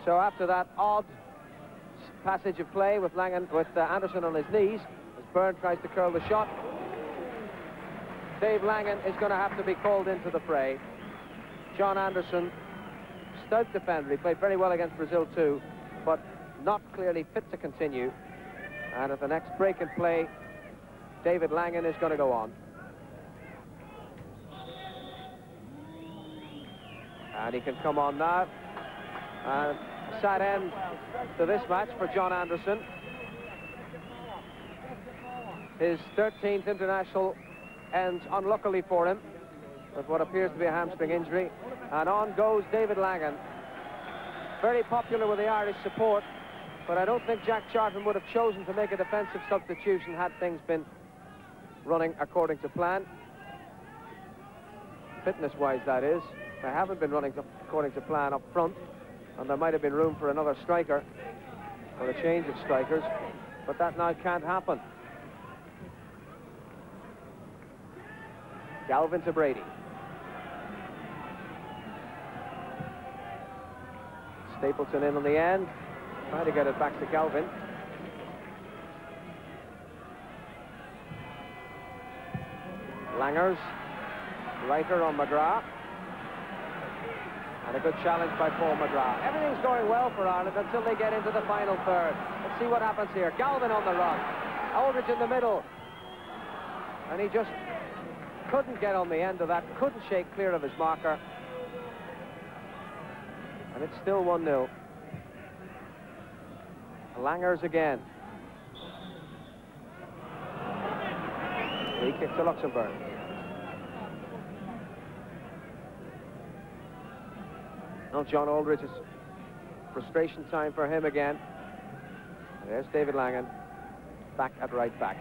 So after that odd passage of play with Anderson on his knees, as Byrne tries to curl the shot, Dave Langan is going to have to be called into the fray. John Anderson, stout defender. He played very well against Brazil too, but not clearly fit to continue. And at the next break in play, David Langan is going to go on. And he can come on now. And a sad end to this match for John Anderson. His 13th international ends unluckily for him with what appears to be a hamstring injury. And on goes David Langan. Very popular with the Irish support, but I don't think Jack Charlton would have chosen to make a defensive substitution had things been running according to plan. Fitness-wise, that is. They haven't been running according to plan up front, and there might have been room for another striker, or a change of strikers, but that now can't happen. Galvin to Brady. Stapleton in on the end, trying to get it back to Galvin. Langers, Ryder on McGrath. And a good challenge by Paul McGrath. Everything's going well for Ireland until they get into the final third. Let's see what happens here. Galvin on the run. Aldridge in the middle. And he just couldn't get on the end of that, couldn't shake clear of his marker. And it's still 1-0. Langers again. Free kick to Luxembourg. Now John Aldridge's frustration time for him again. And there's David Langan back at right back.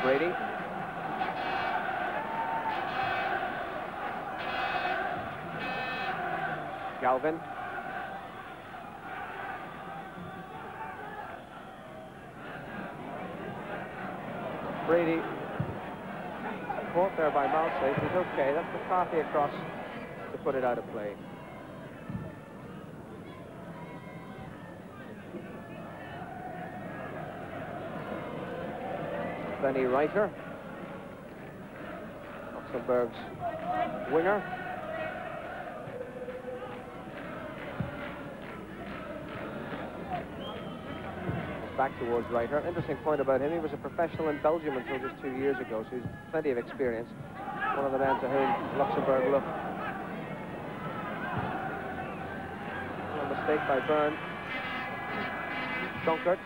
Brady. Galvin. Brady caught there by Malsafe. He's okay. That's McCarthy across to put it out of play. Benny Reiter, Luxembourg's winger. Back towards Reiter. Interesting point about him, he was a professional in Belgium until just 2 years ago, so he's plenty of experience. One of the men to whom Luxembourg look. A mistake by Byrne. Dunkert.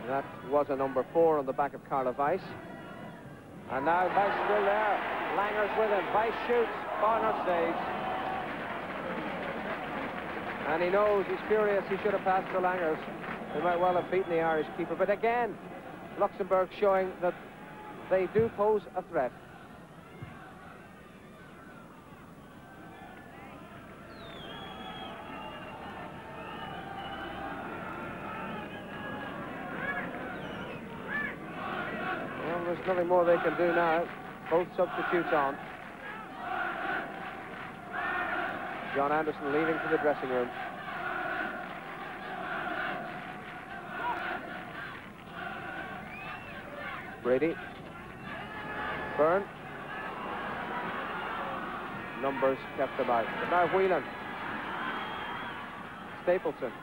That was a number 4 on the back of Carla Weiss. And now Weiss still there. Langer's with him. Weiss shoots. Barnard saves. And he knows, he's furious, he should have passed the Langers. They might well have beaten the Irish keeper. But again, Luxembourg showing that they do pose a threat. Well, there's nothing more they can do now. Both substitutes on. John Anderson leaving for the dressing room. Brady. Byrne. Numbers kept them out. But now Whelan. Stapleton.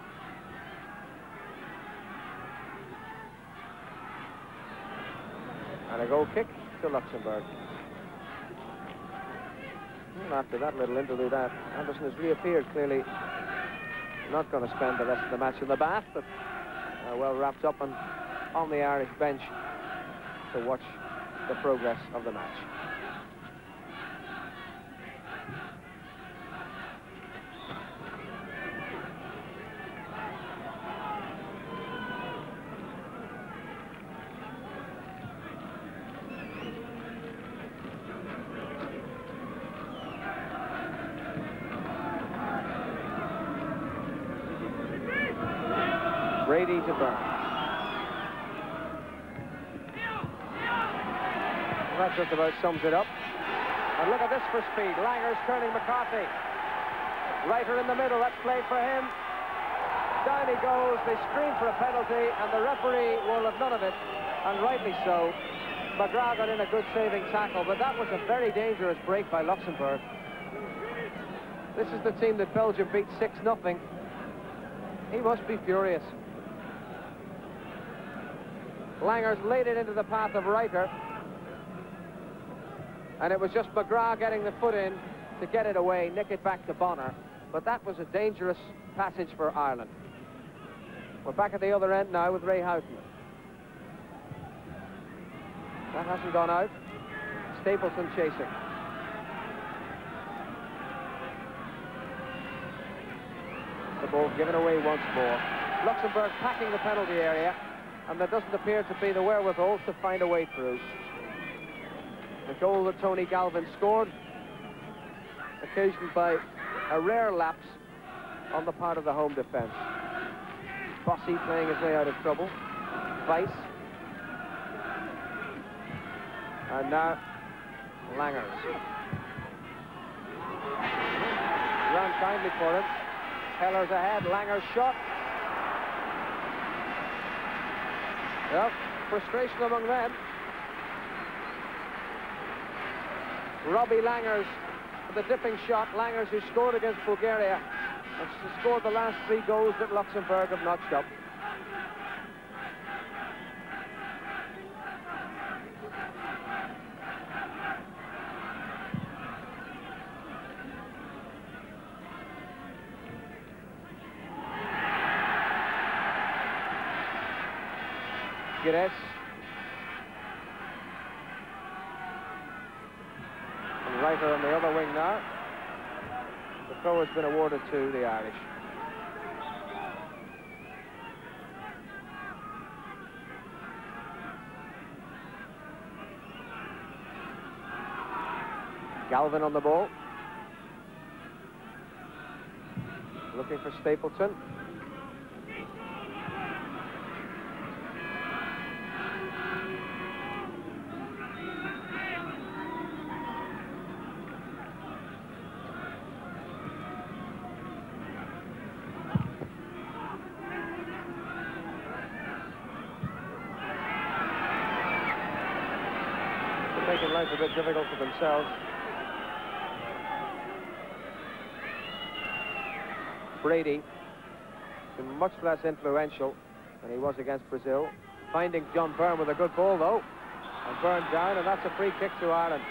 And a goal kick to Luxembourg. After that little interlude, Anderson has reappeared, clearly not going to spend the rest of the match in the bath, but well wrapped up and on the Irish bench to watch the progress of the match. Brady to Byrne. That just about sums it up. And look at this for speed. Langer's turning McCarthy. Reiter in the middle. That's played for him. Down he goes. They scream for a penalty, and the referee will have none of it, and rightly so. McGrath got in a good saving tackle, but that was a very dangerous break by Luxembourg. This is the team that Belgium beat 6-0. He must be furious. Langers laid it into the path of Reiter, and it was just McGrath getting the foot in to get it away, nick it back to Bonner. But that was a dangerous passage for Ireland. We're back at the other end now with Ray Houghton. That hasn't gone out. Stapleton chasing. The ball given away once more. Luxembourg packing the penalty area, and there doesn't appear to be the wherewithal to find a way through. The goal that Tony Galvin scored, occasioned by a rare lapse on the part of the home defence. Bossy playing his way out of trouble. Weiss. And now Langers. Ran kindly for him. Heller's ahead. Langers shot. Well, frustration among them. Robbie Langers, the dipping shot. Langers, who scored against Bulgaria, and scored the last 3 goals that Luxembourg have notched up. Gires. And Reiter on the other wing now. The throw has been awarded to the Irish. Galvin on the ball. Looking for Stapleton. They're making life a bit difficult for themselves. Brady, been much less influential than he was against Brazil. Finding John Byrne with a good ball, though. And Byrne down, and that's a free kick to Ireland.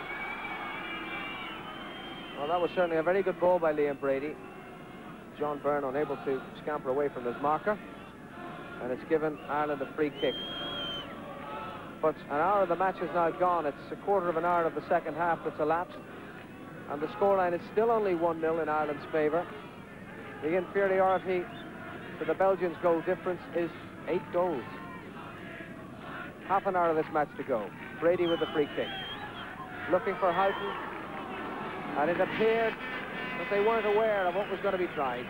Well, that was certainly a very good ball by Liam Brady. John Byrne unable to scamper away from his marker. And it's given Ireland a free kick. But an hour of the match is now gone. It's a quarter of an hour of the second half that's elapsed. And the scoreline is still only 1-0 in Ireland's favour. The inferiority to the Belgians' goal difference is 8 goals. Half an hour of this match to go. Brady with the free kick. Looking for Houghton. And it appeared that they weren't aware of what was going to be tried.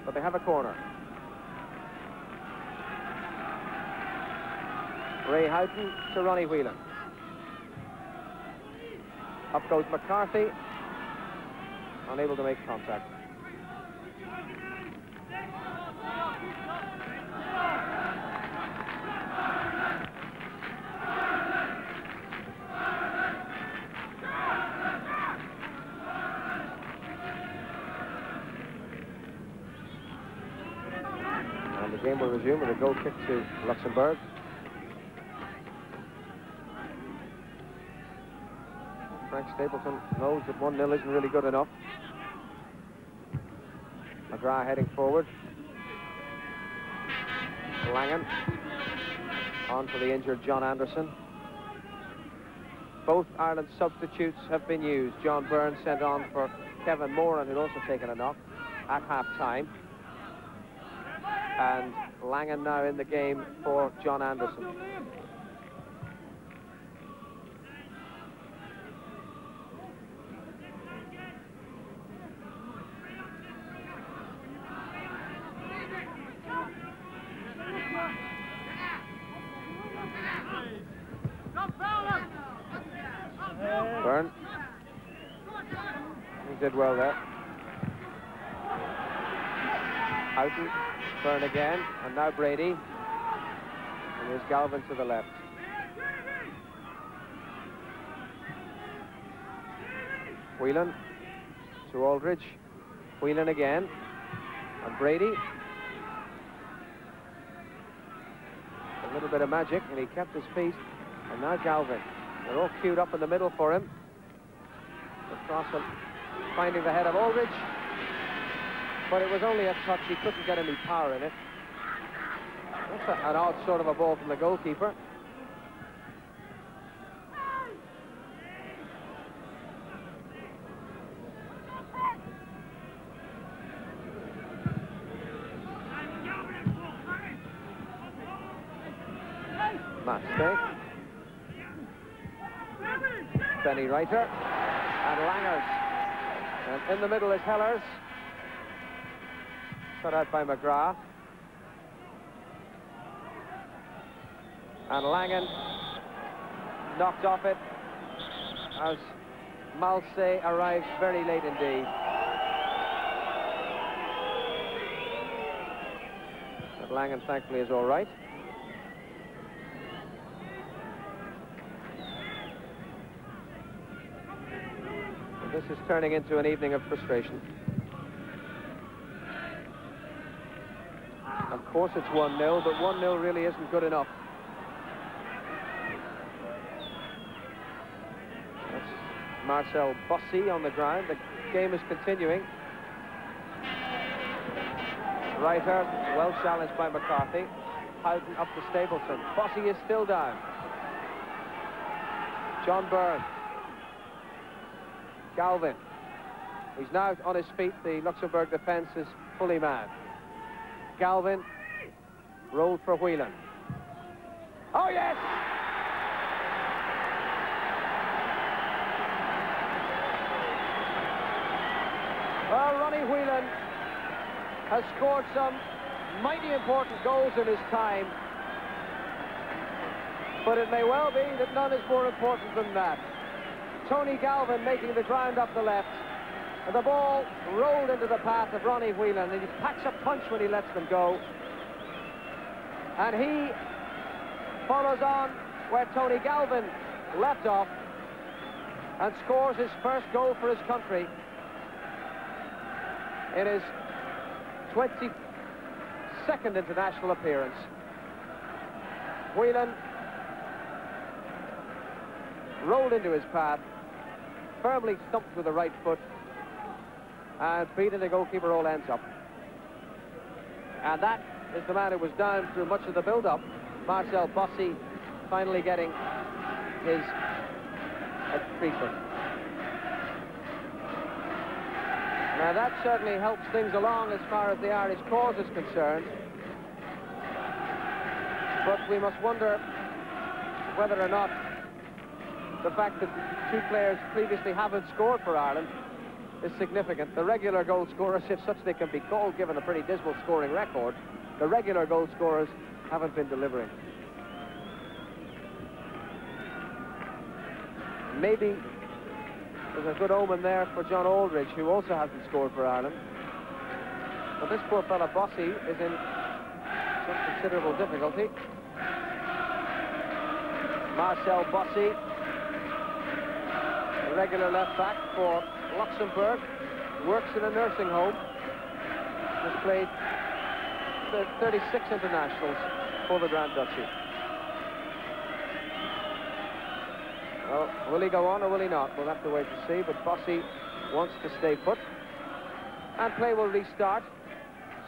But they have a corner. Ray Houghton to Ronnie Whelan. Up goes McCarthy, unable to make contact. And the game will resume with a goal kick to Luxembourg. Frank Stapleton knows that 1-0 isn't really good enough. McGrath heading forward. Langan on for the injured John Anderson. Both Ireland substitutes have been used. John Byrne sent on for Kevin Moran, who'd also taken a knock at half-time. And Langan now in the game for John Anderson. Byrne. He did well there. Houghton. Byrne again. And now Brady. And here's Galvin to the left. Whelan to Aldridge. Whelan again. And Brady. A little bit of magic, and he kept his feet. And now Galvin. They're all queued up in the middle for him. The cross finding the head of Aldridge. But it was only a touch. He couldn't get any power in it. That's an odd sort of a ball from the goalkeeper. Match stay. Benny Reiter and Langers. And in the middle is Hellers. Cut out by McGrath. And Langan knocked off it as Malsay arrives very late indeed. But Langan thankfully is all right. This is turning into an evening of frustration. Of course it's 1-0, but 1-0 really isn't good enough. That's Marcel Bossy on the ground. The game is continuing. Reiter, well challenged by McCarthy. Houghton up to Stapleton. Bossy is still down. John Byrne. Galvin. He's now on his feet. The Luxembourg defence is fully manned. Galvin rolled for Whelan. Oh, yes! Well, Ronnie Whelan has scored some mighty important goals in his time, but it may well be that none is more important than that. Tony Galvin making the ground up the left, and the ball rolled into the path of Ronnie Whelan, and he packs a punch when he lets them go. And he follows on where Tony Galvin left off and scores his first goal for his country in his 22nd international appearance. Whelan rolled into his path, firmly thumped with the right foot, and beating the goalkeeper all ends up. And that is the man who was down through much of the build-up. Marcel Bossy finally getting his treatment. Now that certainly helps things along as far as the Irish cause is concerned. But we must wonder whether or not the fact that two players previously haven't scored for Ireland is significant. The regular goal scorers, if such they can be called, given a pretty dismal scoring record, the regular goal scorers haven't been delivering. Maybe there's a good omen there for John Aldridge, who also hasn't scored for Ireland. But this poor fella Bossy is in some considerable difficulty. Marcel Bossy, a regular left back for Luxembourg, works in a nursing home, has played 36 internationals for the Grand Duchy. Well, will he go on or will he not? We'll have to wait to see, but Bossy wants to stay put. And play will restart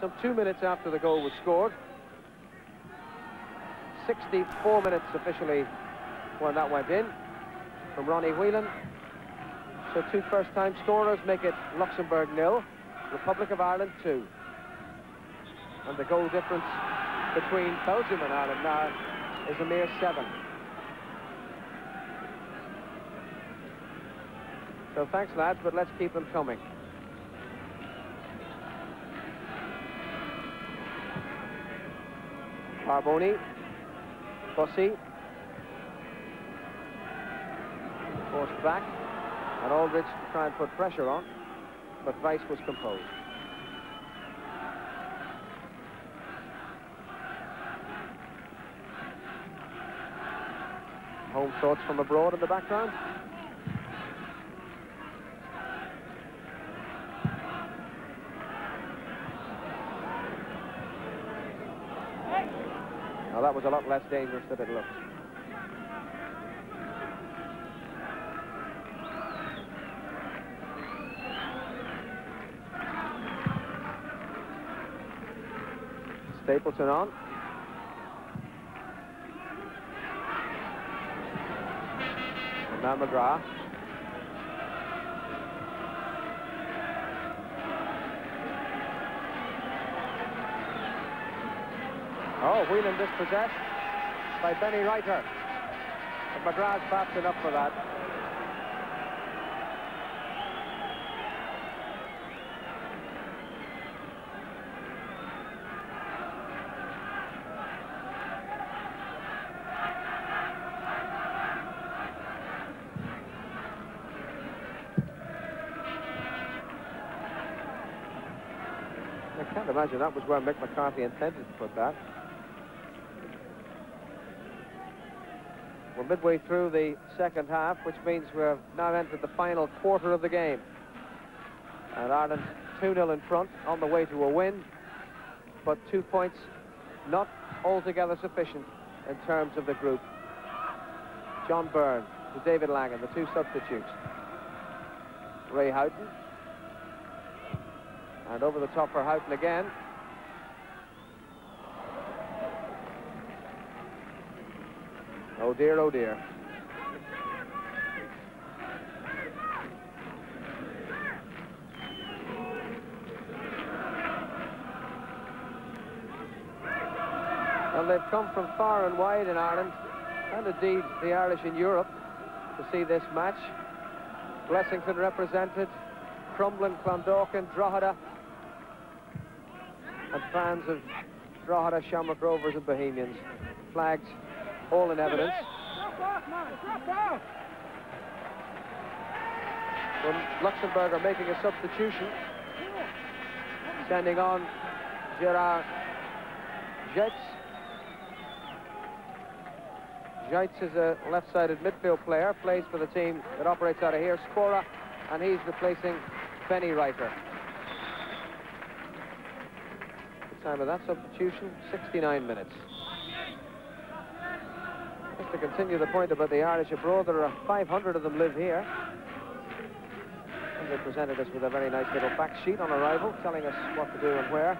some 2 minutes after the goal was scored. 64 minutes officially when that went in from Ronnie Whelan. So two first-time scorers make it Luxembourg 0, Republic of Ireland 2. And the goal difference between Belgium and Ireland now is a mere 7. So thanks, lads, but let's keep them coming. Carboni, Bossy, forced back, and Aldridge to try and put pressure on, but Weiss was composed. Home thoughts from abroad in the background. Now that was a lot less dangerous than it looked. Stapleton on. And now McGrath. Oh, Whelan dispossessed by Benny Reiter. But McGrath's fast enough for that. I can't imagine that was where Mick McCarthy intended to put that. We're midway through the second half, which means we've now entered the final quarter of the game. And Ireland 2-0 in front, on the way to a win, but 2 points not altogether sufficient in terms of the group. John Byrne to David Langan, the two substitutes. Ray Houghton. And over the top for Houghton again. Oh dear, oh dear. Well, they've come from far and wide in Ireland, and indeed the Irish in Europe, to see this match. Blessington represented, Crumlin, Clondalkin, Drogheda, and fans of Drogheda, Shamrock Rovers and Bohemians. Flags all in evidence. When Luxembourg are making a substitution, sending on Gerard Jets. Zeitz is a left-sided midfield player, plays for the team that operates out of here, Spora, and he's replacing Benny Reiter. The time of that substitution, 69 minutes. Just to continue the point about the Irish abroad, there are 500 of them live here. And they presented us with a very nice little fact sheet on arrival, telling us what to do and where,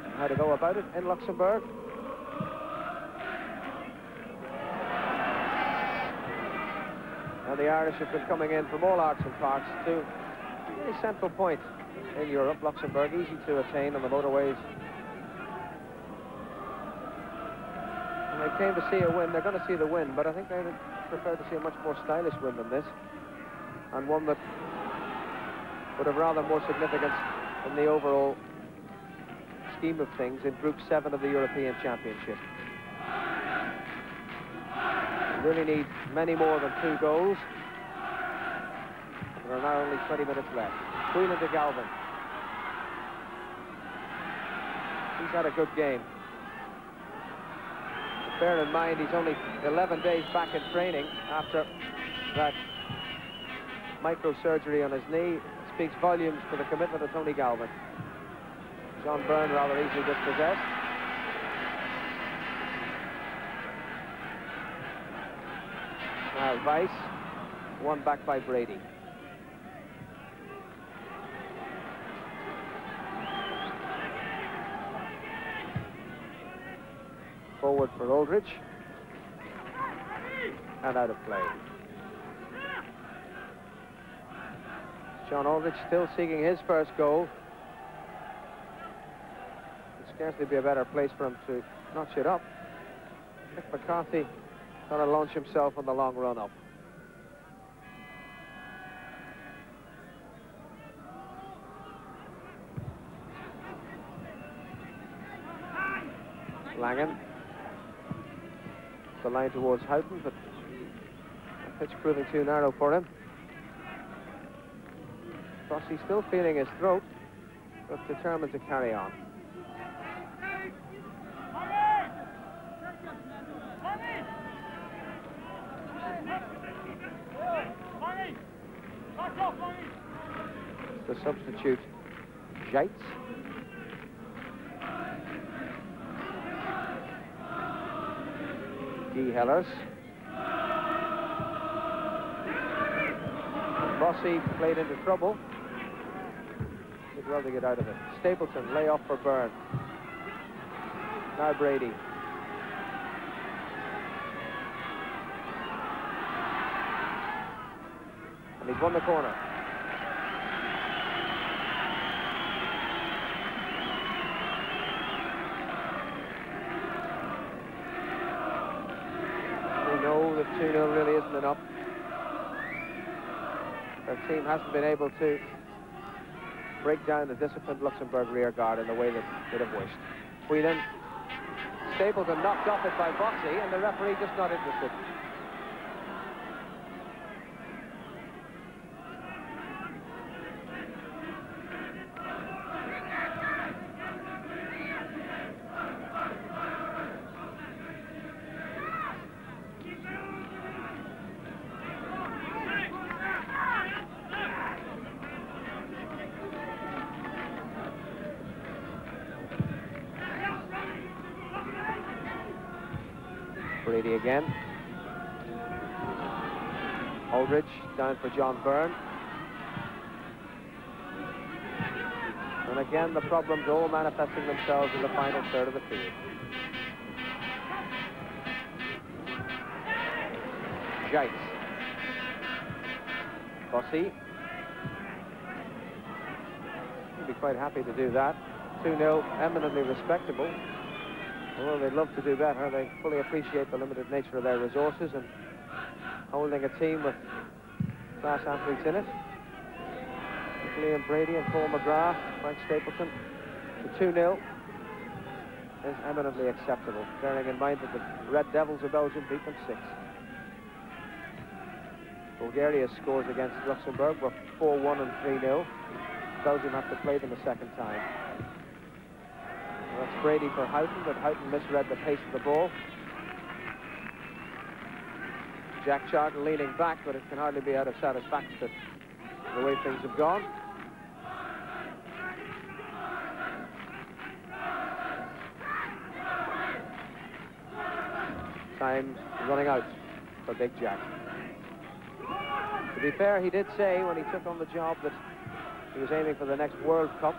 and how to go about it in Luxembourg. And the Irish have been coming in from all arts and parts to a central point in Europe, Luxembourg, easy to attain on the motorways. And they came to see a win. They're going to see the win, but I think they would prefer to see a much more stylish win than this, and one that would have rather more significance in the overall scheme of things in Group 7 of the European Championship. Really need many more than 2 goals. There are now only 20 minutes left. Whelan to Galvin. He's had a good game. But bear in mind, he's only 11 days back in training after that microsurgery on his knee. It speaks volumes for the commitment of Tony Galvin. John Byrne rather easily dispossessed. Now Weiss, won back by Brady. Forward for Aldridge. And out of play. John Aldridge still seeking his first goal. Would scarcely be a better place for him to notch it up. Mick McCarthy going to launch himself on the long run up. Langan. The line towards Houghton, but the pitch proving too narrow for him. Rossi still feeling his throat, but determined to carry on. The substitute, Zeitz. Guy Hellers. Rossi played into trouble. Did well to get out of it. Stapleton, lay off for Byrne. Now Brady. And he's won the corner. We know that 2-0 really isn't enough. Their team hasn't been able to break down the disciplined Luxembourg rear guard in the way that they'd have wished. Whelan, Stapleton knocked off it by Bossy, and the referee just not interested. Brady again. Aldridge down for John Byrne. And again, the problems all manifesting themselves in the final third of the field. Jais. Bossy. He'd be quite happy to do that. 2-0, eminently respectable. Well, they'd love to do better. They fully appreciate the limited nature of their resources and holding a team with class athletes in it. Liam Brady and Paul McGrath, Frank Stapleton. The 2-0 is eminently acceptable, bearing in mind that the Red Devils of Belgium beat them 6. Bulgaria's scores against Luxembourg were 4-1 and 3-0. Belgium have to play them a second time. Well, that's Brady for Houghton, but Houghton misread the pace of the ball. Jack Charlton leaning back, but it can hardly be out of satisfaction to the way things have gone. Time running out for Big Jack. To be fair, he did say when he took on the job that he was aiming for the next World Cup.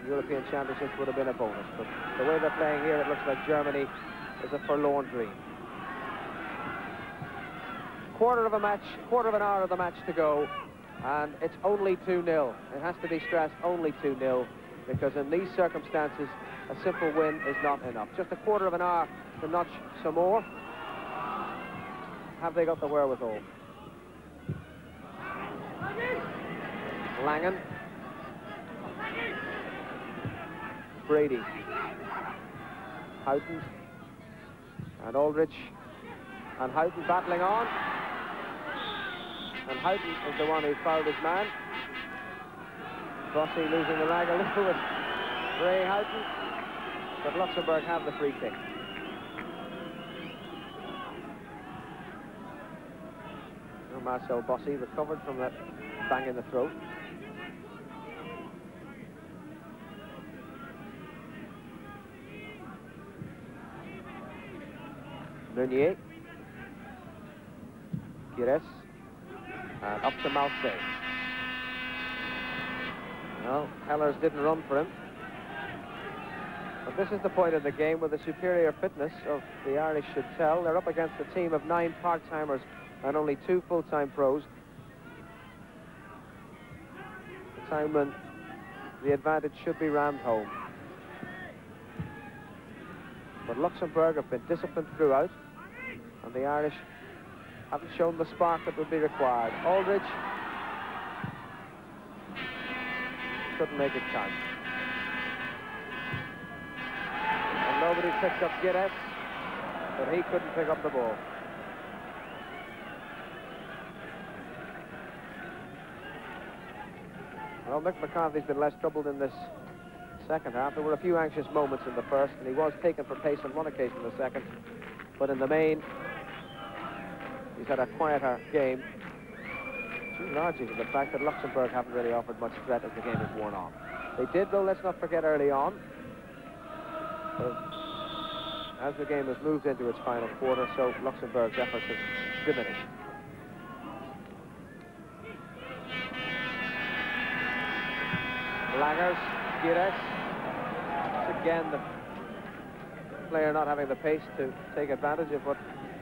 The European Championships would have been a bonus, but the way they're playing here, it looks like Germany is a forlorn dream. Quarter of an hour of the match to go, and it's only 2-0. It has to be stressed, only 2-0, because in these circumstances, a simple win is not enough. Just a quarter of an hour to notch some more. Have they got the wherewithal? Langen. Brady. Houghton. And Aldrich. And Houghton battling on. And Houghton is the one who fouled his man. Bossy losing the rag a little with Ray Houghton. But Luxembourg have the free kick. Marcel Bossy recovered from that bang in the throat. Meunier. Gires. And up to Malsay. Well, Hellers didn't run for him. But this is the point of the game where the superior fitness of the Irish should tell. They're up against a team of 9 part-timers and only 2 full-time pros. A time when the advantage should be rammed home. But Luxembourg have been disciplined throughout, and the Irish haven't shown the spark that would be required. Aldridge couldn't make it count. And nobody picked up Gires, but he couldn't pick up the ball. Well, Mick McCarthy's been less troubled in this second half. There were a few anxious moments in the first, and he was taken for pace on one occasion in the second. But in the main, he's had a quieter game, due largely to the fact that Luxembourg haven't really offered much threat as the game has worn on. They did, though, let's not forget, early on. But as the game has moved into its final quarter, so Luxembourg's efforts have diminished. Langers, Gires. Again, the player not having the pace to take advantage of what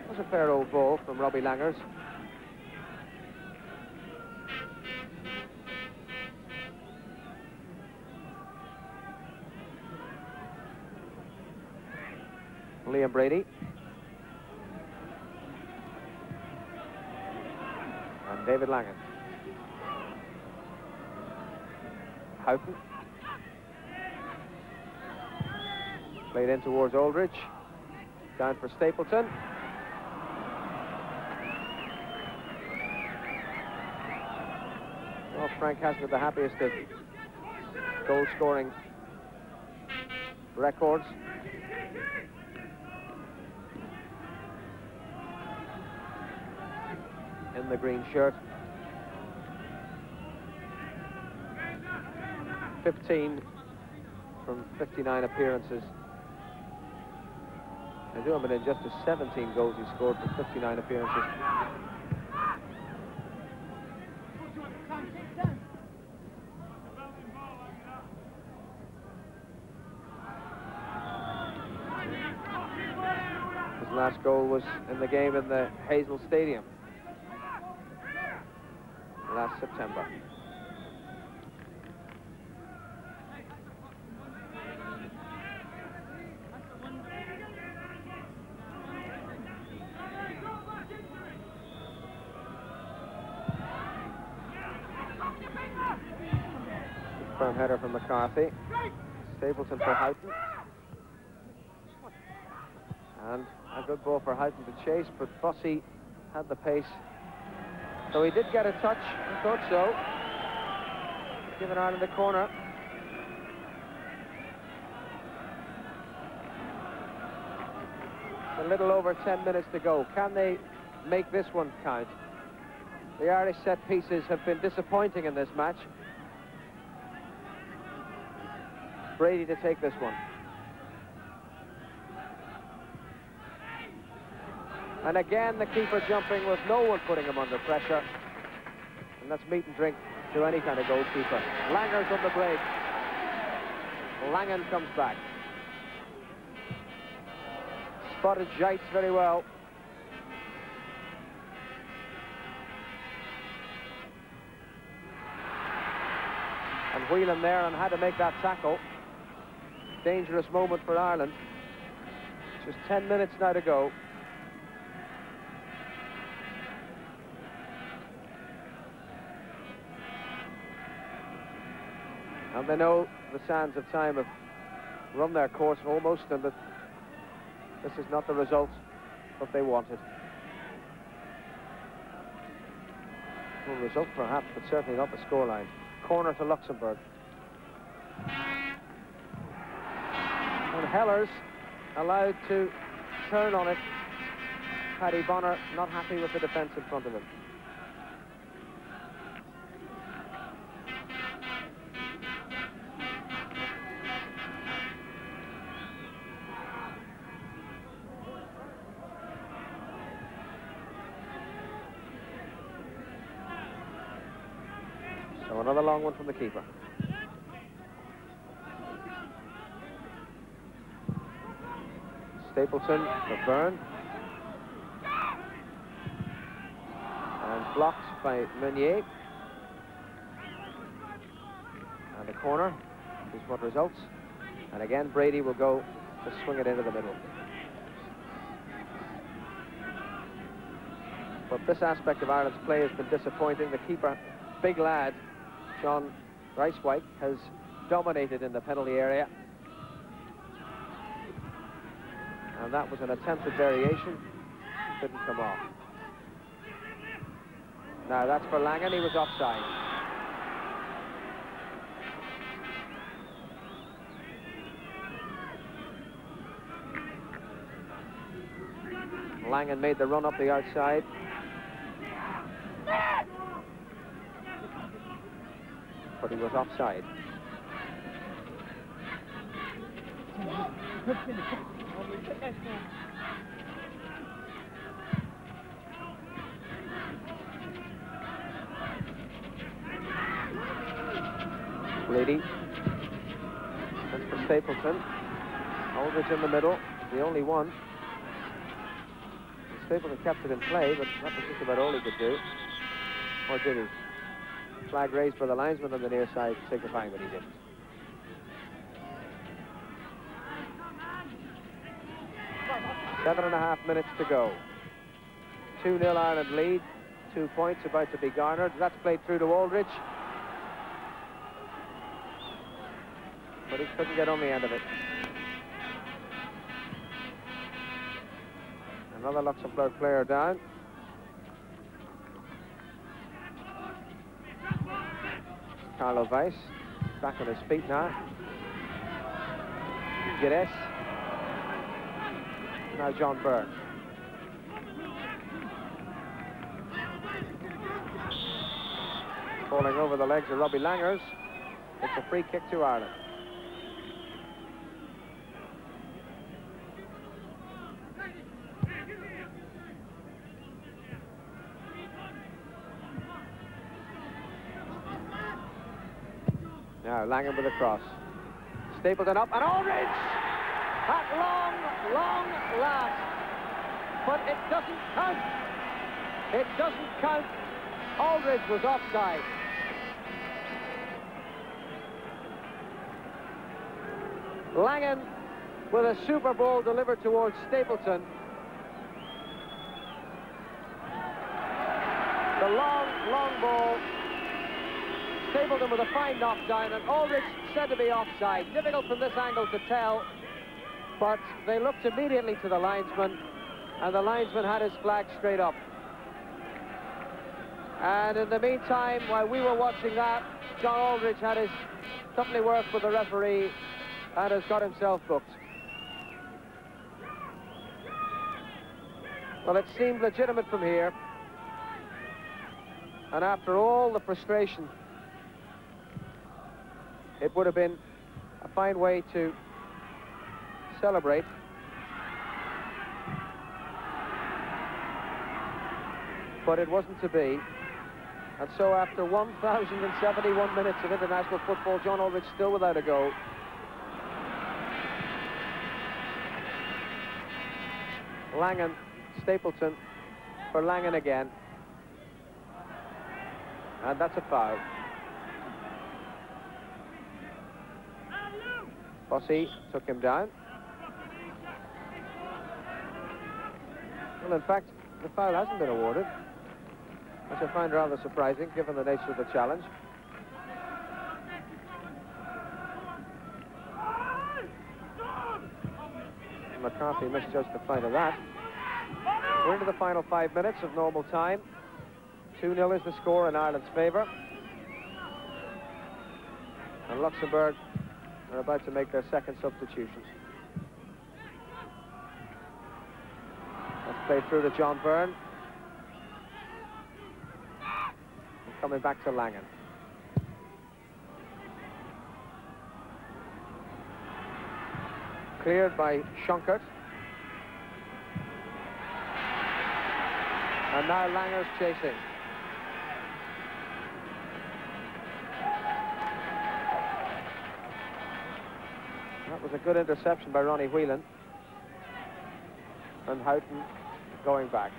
was a fair old ball from Robbie Langers. Liam Brady. And David Langen. Houghton. Played in towards Aldridge. Down for Stapleton. Well, Frank hasn't the happiest of goal-scoring records. In the green shirt. 15 from 59 appearances. And Duhamel in just the 17 goals he scored from 59 appearances. last goal was in the game in the Hazel Stadium last September. Firm header from McCarthy. Stapleton for Houghton. And a good ball for Houghton to chase, but Bussey had the pace. So he did get a touch. I thought so. Giving Ireland a corner. A little over 10 minutes to go. Can they make this one count? The Irish set pieces have been disappointing in this match. Brady to take this one. And again, the keeper jumping with no one putting him under pressure. And that's meat and drink to any kind of goalkeeper. Langer's on the break. Langen comes back. Spotted Zeitz very well. And Whelan there and had to make that tackle. Dangerous moment for Ireland. Just 10 minutes now to go. And they know the sands of time have run their course almost, and that this is not the result that they wanted. Well, result perhaps, but certainly not the scoreline. Corner to Luxembourg. And Heller's allowed to turn on it. Paddy Bonner not happy with the defence in front of him. So another long one from the keeper. Stapleton for Byrne. And blocked by Meunier. And a corner is what results. And again, Brady will go to swing it into the middle. But this aspect of Ireland's play has been disappointing. The keeper, big lad, John Reiswijk, has dominated in the penalty area. And that was an attempted variation. Didn't come off. Now that's for Langen. He was offside. Langen made the run up the outside. But he was offside. Brady. And for Stapleton. Aldridge in the middle, the only one. And Stapleton kept it in play, but that was just about all he could do. Or did he? Flag raised by the linesman on the near side, signifying that he didn't. Seven and a half minutes to go. 2-0 Ireland lead. 2 points about to be garnered. That's played through to Aldridge. But he couldn't get on the end of it. Another Luxembourg player down. Carlo Weiss, back on his feet now. Gires. Now John Byrne. Falling over the legs of Robbie Langers. It's a free kick to Ireland. Now Langen with a cross. Stapleton up and Aldridge! At long last, but it doesn't count. It doesn't count. Aldridge was offside. Langan with a super ball delivered towards Stapleton. The long ball. Stapleton with a fine knockdown, and Aldridge said to be offside. Difficult from this angle to tell, but they looked immediately to the linesman, and the linesman had his flag straight up. And in the meantime, while we were watching that, John Aldridge had his company work with the referee and has got himself booked. Well, it seemed legitimate from here. And after all the frustration, it would have been a fine way to celebrate. But it wasn't to be. And so after 1,071 minutes of international football, John Aldridge still without a goal. Langan, Stapleton for Langan again. And that's a foul. Bossy took him down. Well, in fact, the foul hasn't been awarded, which I find rather surprising, given the nature of the challenge. McCarthy misjudged the flight of that. We're into the final 5 minutes of normal time. 2-0 is the score in Ireland's favour. And Luxembourg are about to make their second substitution. Let's play through to John Byrne. And coming back to Langan. Cleared by Schunkert. And now Langer's chasing. That was a good interception by Ronnie Whelan. And Houghton going back.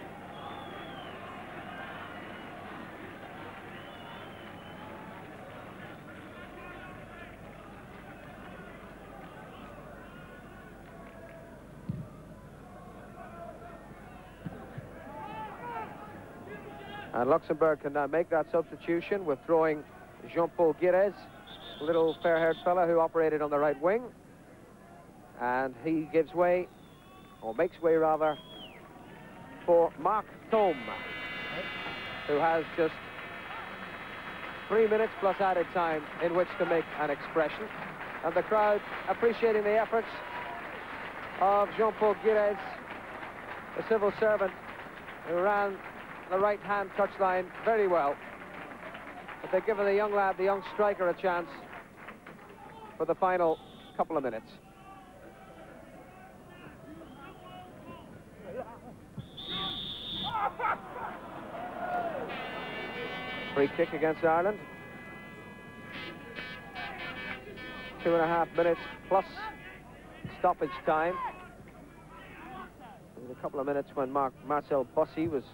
And Luxembourg can now make that substitution, withdrawing Jean-Paul Guirez, a little fair-haired fella who operated on the right wing. And he gives way, or makes way rather, for Marc Thome, who has just 3 minutes plus added time in which to make an expression. And the crowd appreciating the efforts of Jean-Paul Guirez, the civil servant who ran the right-hand touchline very well. But they've given the young lad, the young striker, a chance for the final couple of minutes. Free kick against Ireland. 2.5 minutes plus stoppage time. There was a couple of minutes when Marcel Bossy was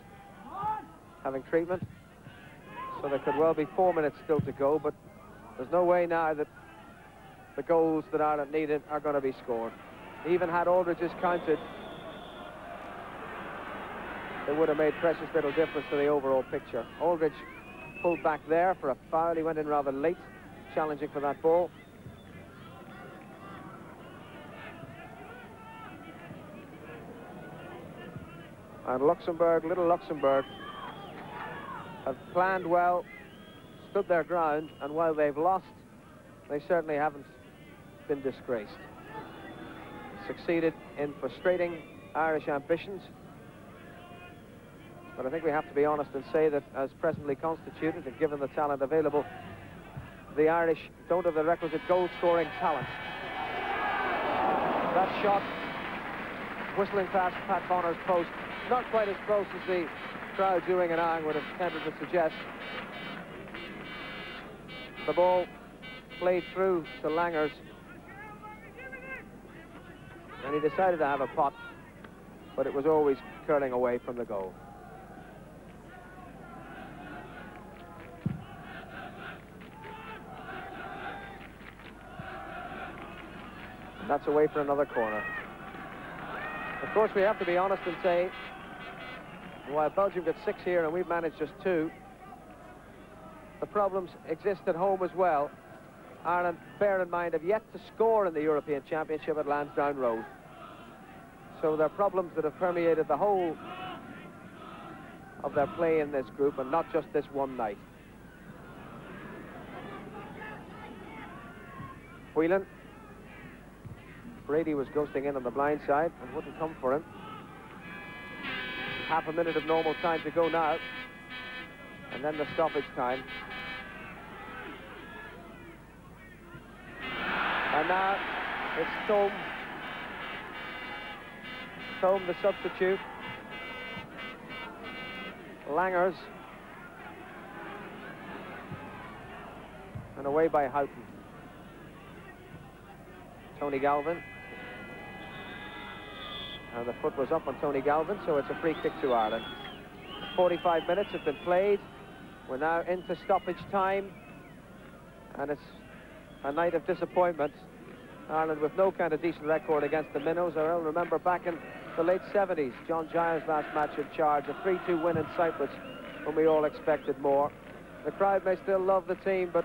having treatment, so there could well be 4 minutes still to go, but there's no way now that the goals that Ireland needed are going to be scored. Even had Aldridge's counted, it would have made precious little difference to the overall picture. Aldridge pulled back there for a foul. He went in rather late, challenging for that ball. And Luxembourg, little Luxembourg, have planned well, stood their ground, and while they've lost, they certainly haven't been disgraced. Succeeded in frustrating Irish ambitions. But I think we have to be honest and say that as presently constituted and given the talent available, the Irish don't have the requisite goal-scoring talent. That shot, whistling past Pat Bonner's post, not quite as close as the crowd doing and eyeing would have tended to suggest. The ball played through to Langers, and he decided to have a pot. but it was always curling away from the goal. And that's away for another corner. Of course, we have to be honest and say, while Belgium got 6 here and we've managed just 2, the problems exist at home as well. Ireland, bear in mind, have yet to score in the European Championship at Lansdowne Road. So there are problems that have permeated the whole of their play in this group, and not just this one night. Whelan. Brady was ghosting in on the blind side and wouldn't come for him. Half a minute of normal time to go now. And then the stoppage time. And now it's Thome. Thome, the substitute. Langers. And away by Houghton. Tony Galvin. And the foot was up on Tony Galvin, so it's a free kick to Ireland. 45 minutes have been played. We're now into stoppage time. And it's a night of disappointment. Ireland with no kind of decent record against the Minnows. I'll remember back in the late 70s, John Giles' last match in charge, a 3-2 win in Cyprus when we all expected more. The crowd may still love the team, but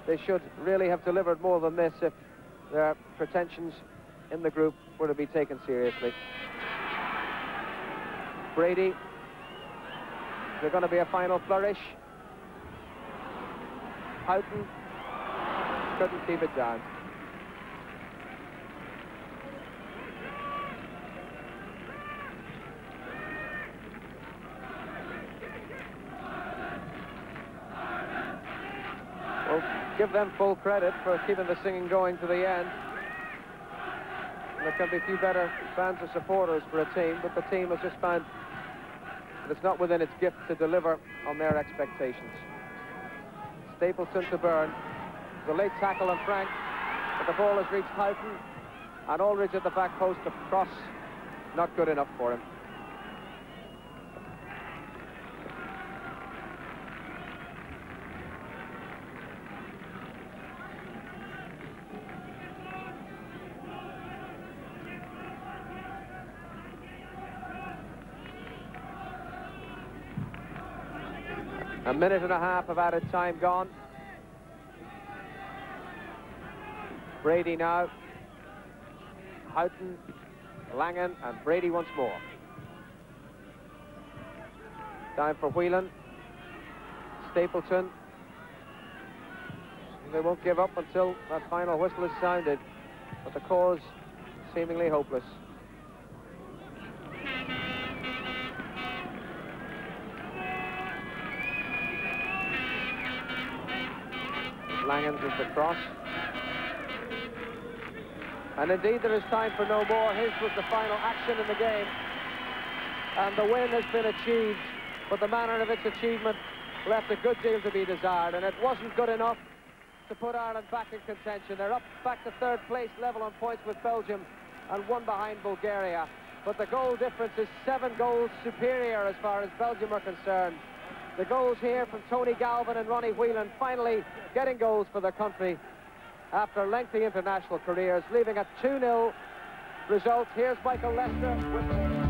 they should really have delivered more than this if their pretensions in the group were to be taken seriously. Brady, is there going to be a final flourish? Houghton couldn't keep it down. Well, give them full credit for keeping the singing going to the end. And there can be few better fans or supporters for a team, but the team has just found that it's not within its gift to deliver on their expectations. Stapleton to Byrne. The late tackle on Frank, but the ball has reached Houghton, and Aldridge at the back post, the cross not good enough for him. A minute and a half of added time gone. Brady now. Houghton, Langan, and Brady once more. Time for Whelan. Stapleton. They won't give up until that final whistle is sounded, but the cause seemingly hopeless. Langan's with the cross. And indeed there is time for no more. His was the final action in the game. And the win has been achieved, but the manner of its achievement left a good deal to be desired, and it wasn't good enough to put Ireland back in contention. They're up back to third place, level on points with Belgium and 1 behind Bulgaria. But the goal difference is 7 goals superior as far as Belgium are concerned. The goals here from Tony Galvin and Ronnie Whelan, finally getting goals for their country after lengthy international careers, leaving a 2-0 result. Here's Michael Lester with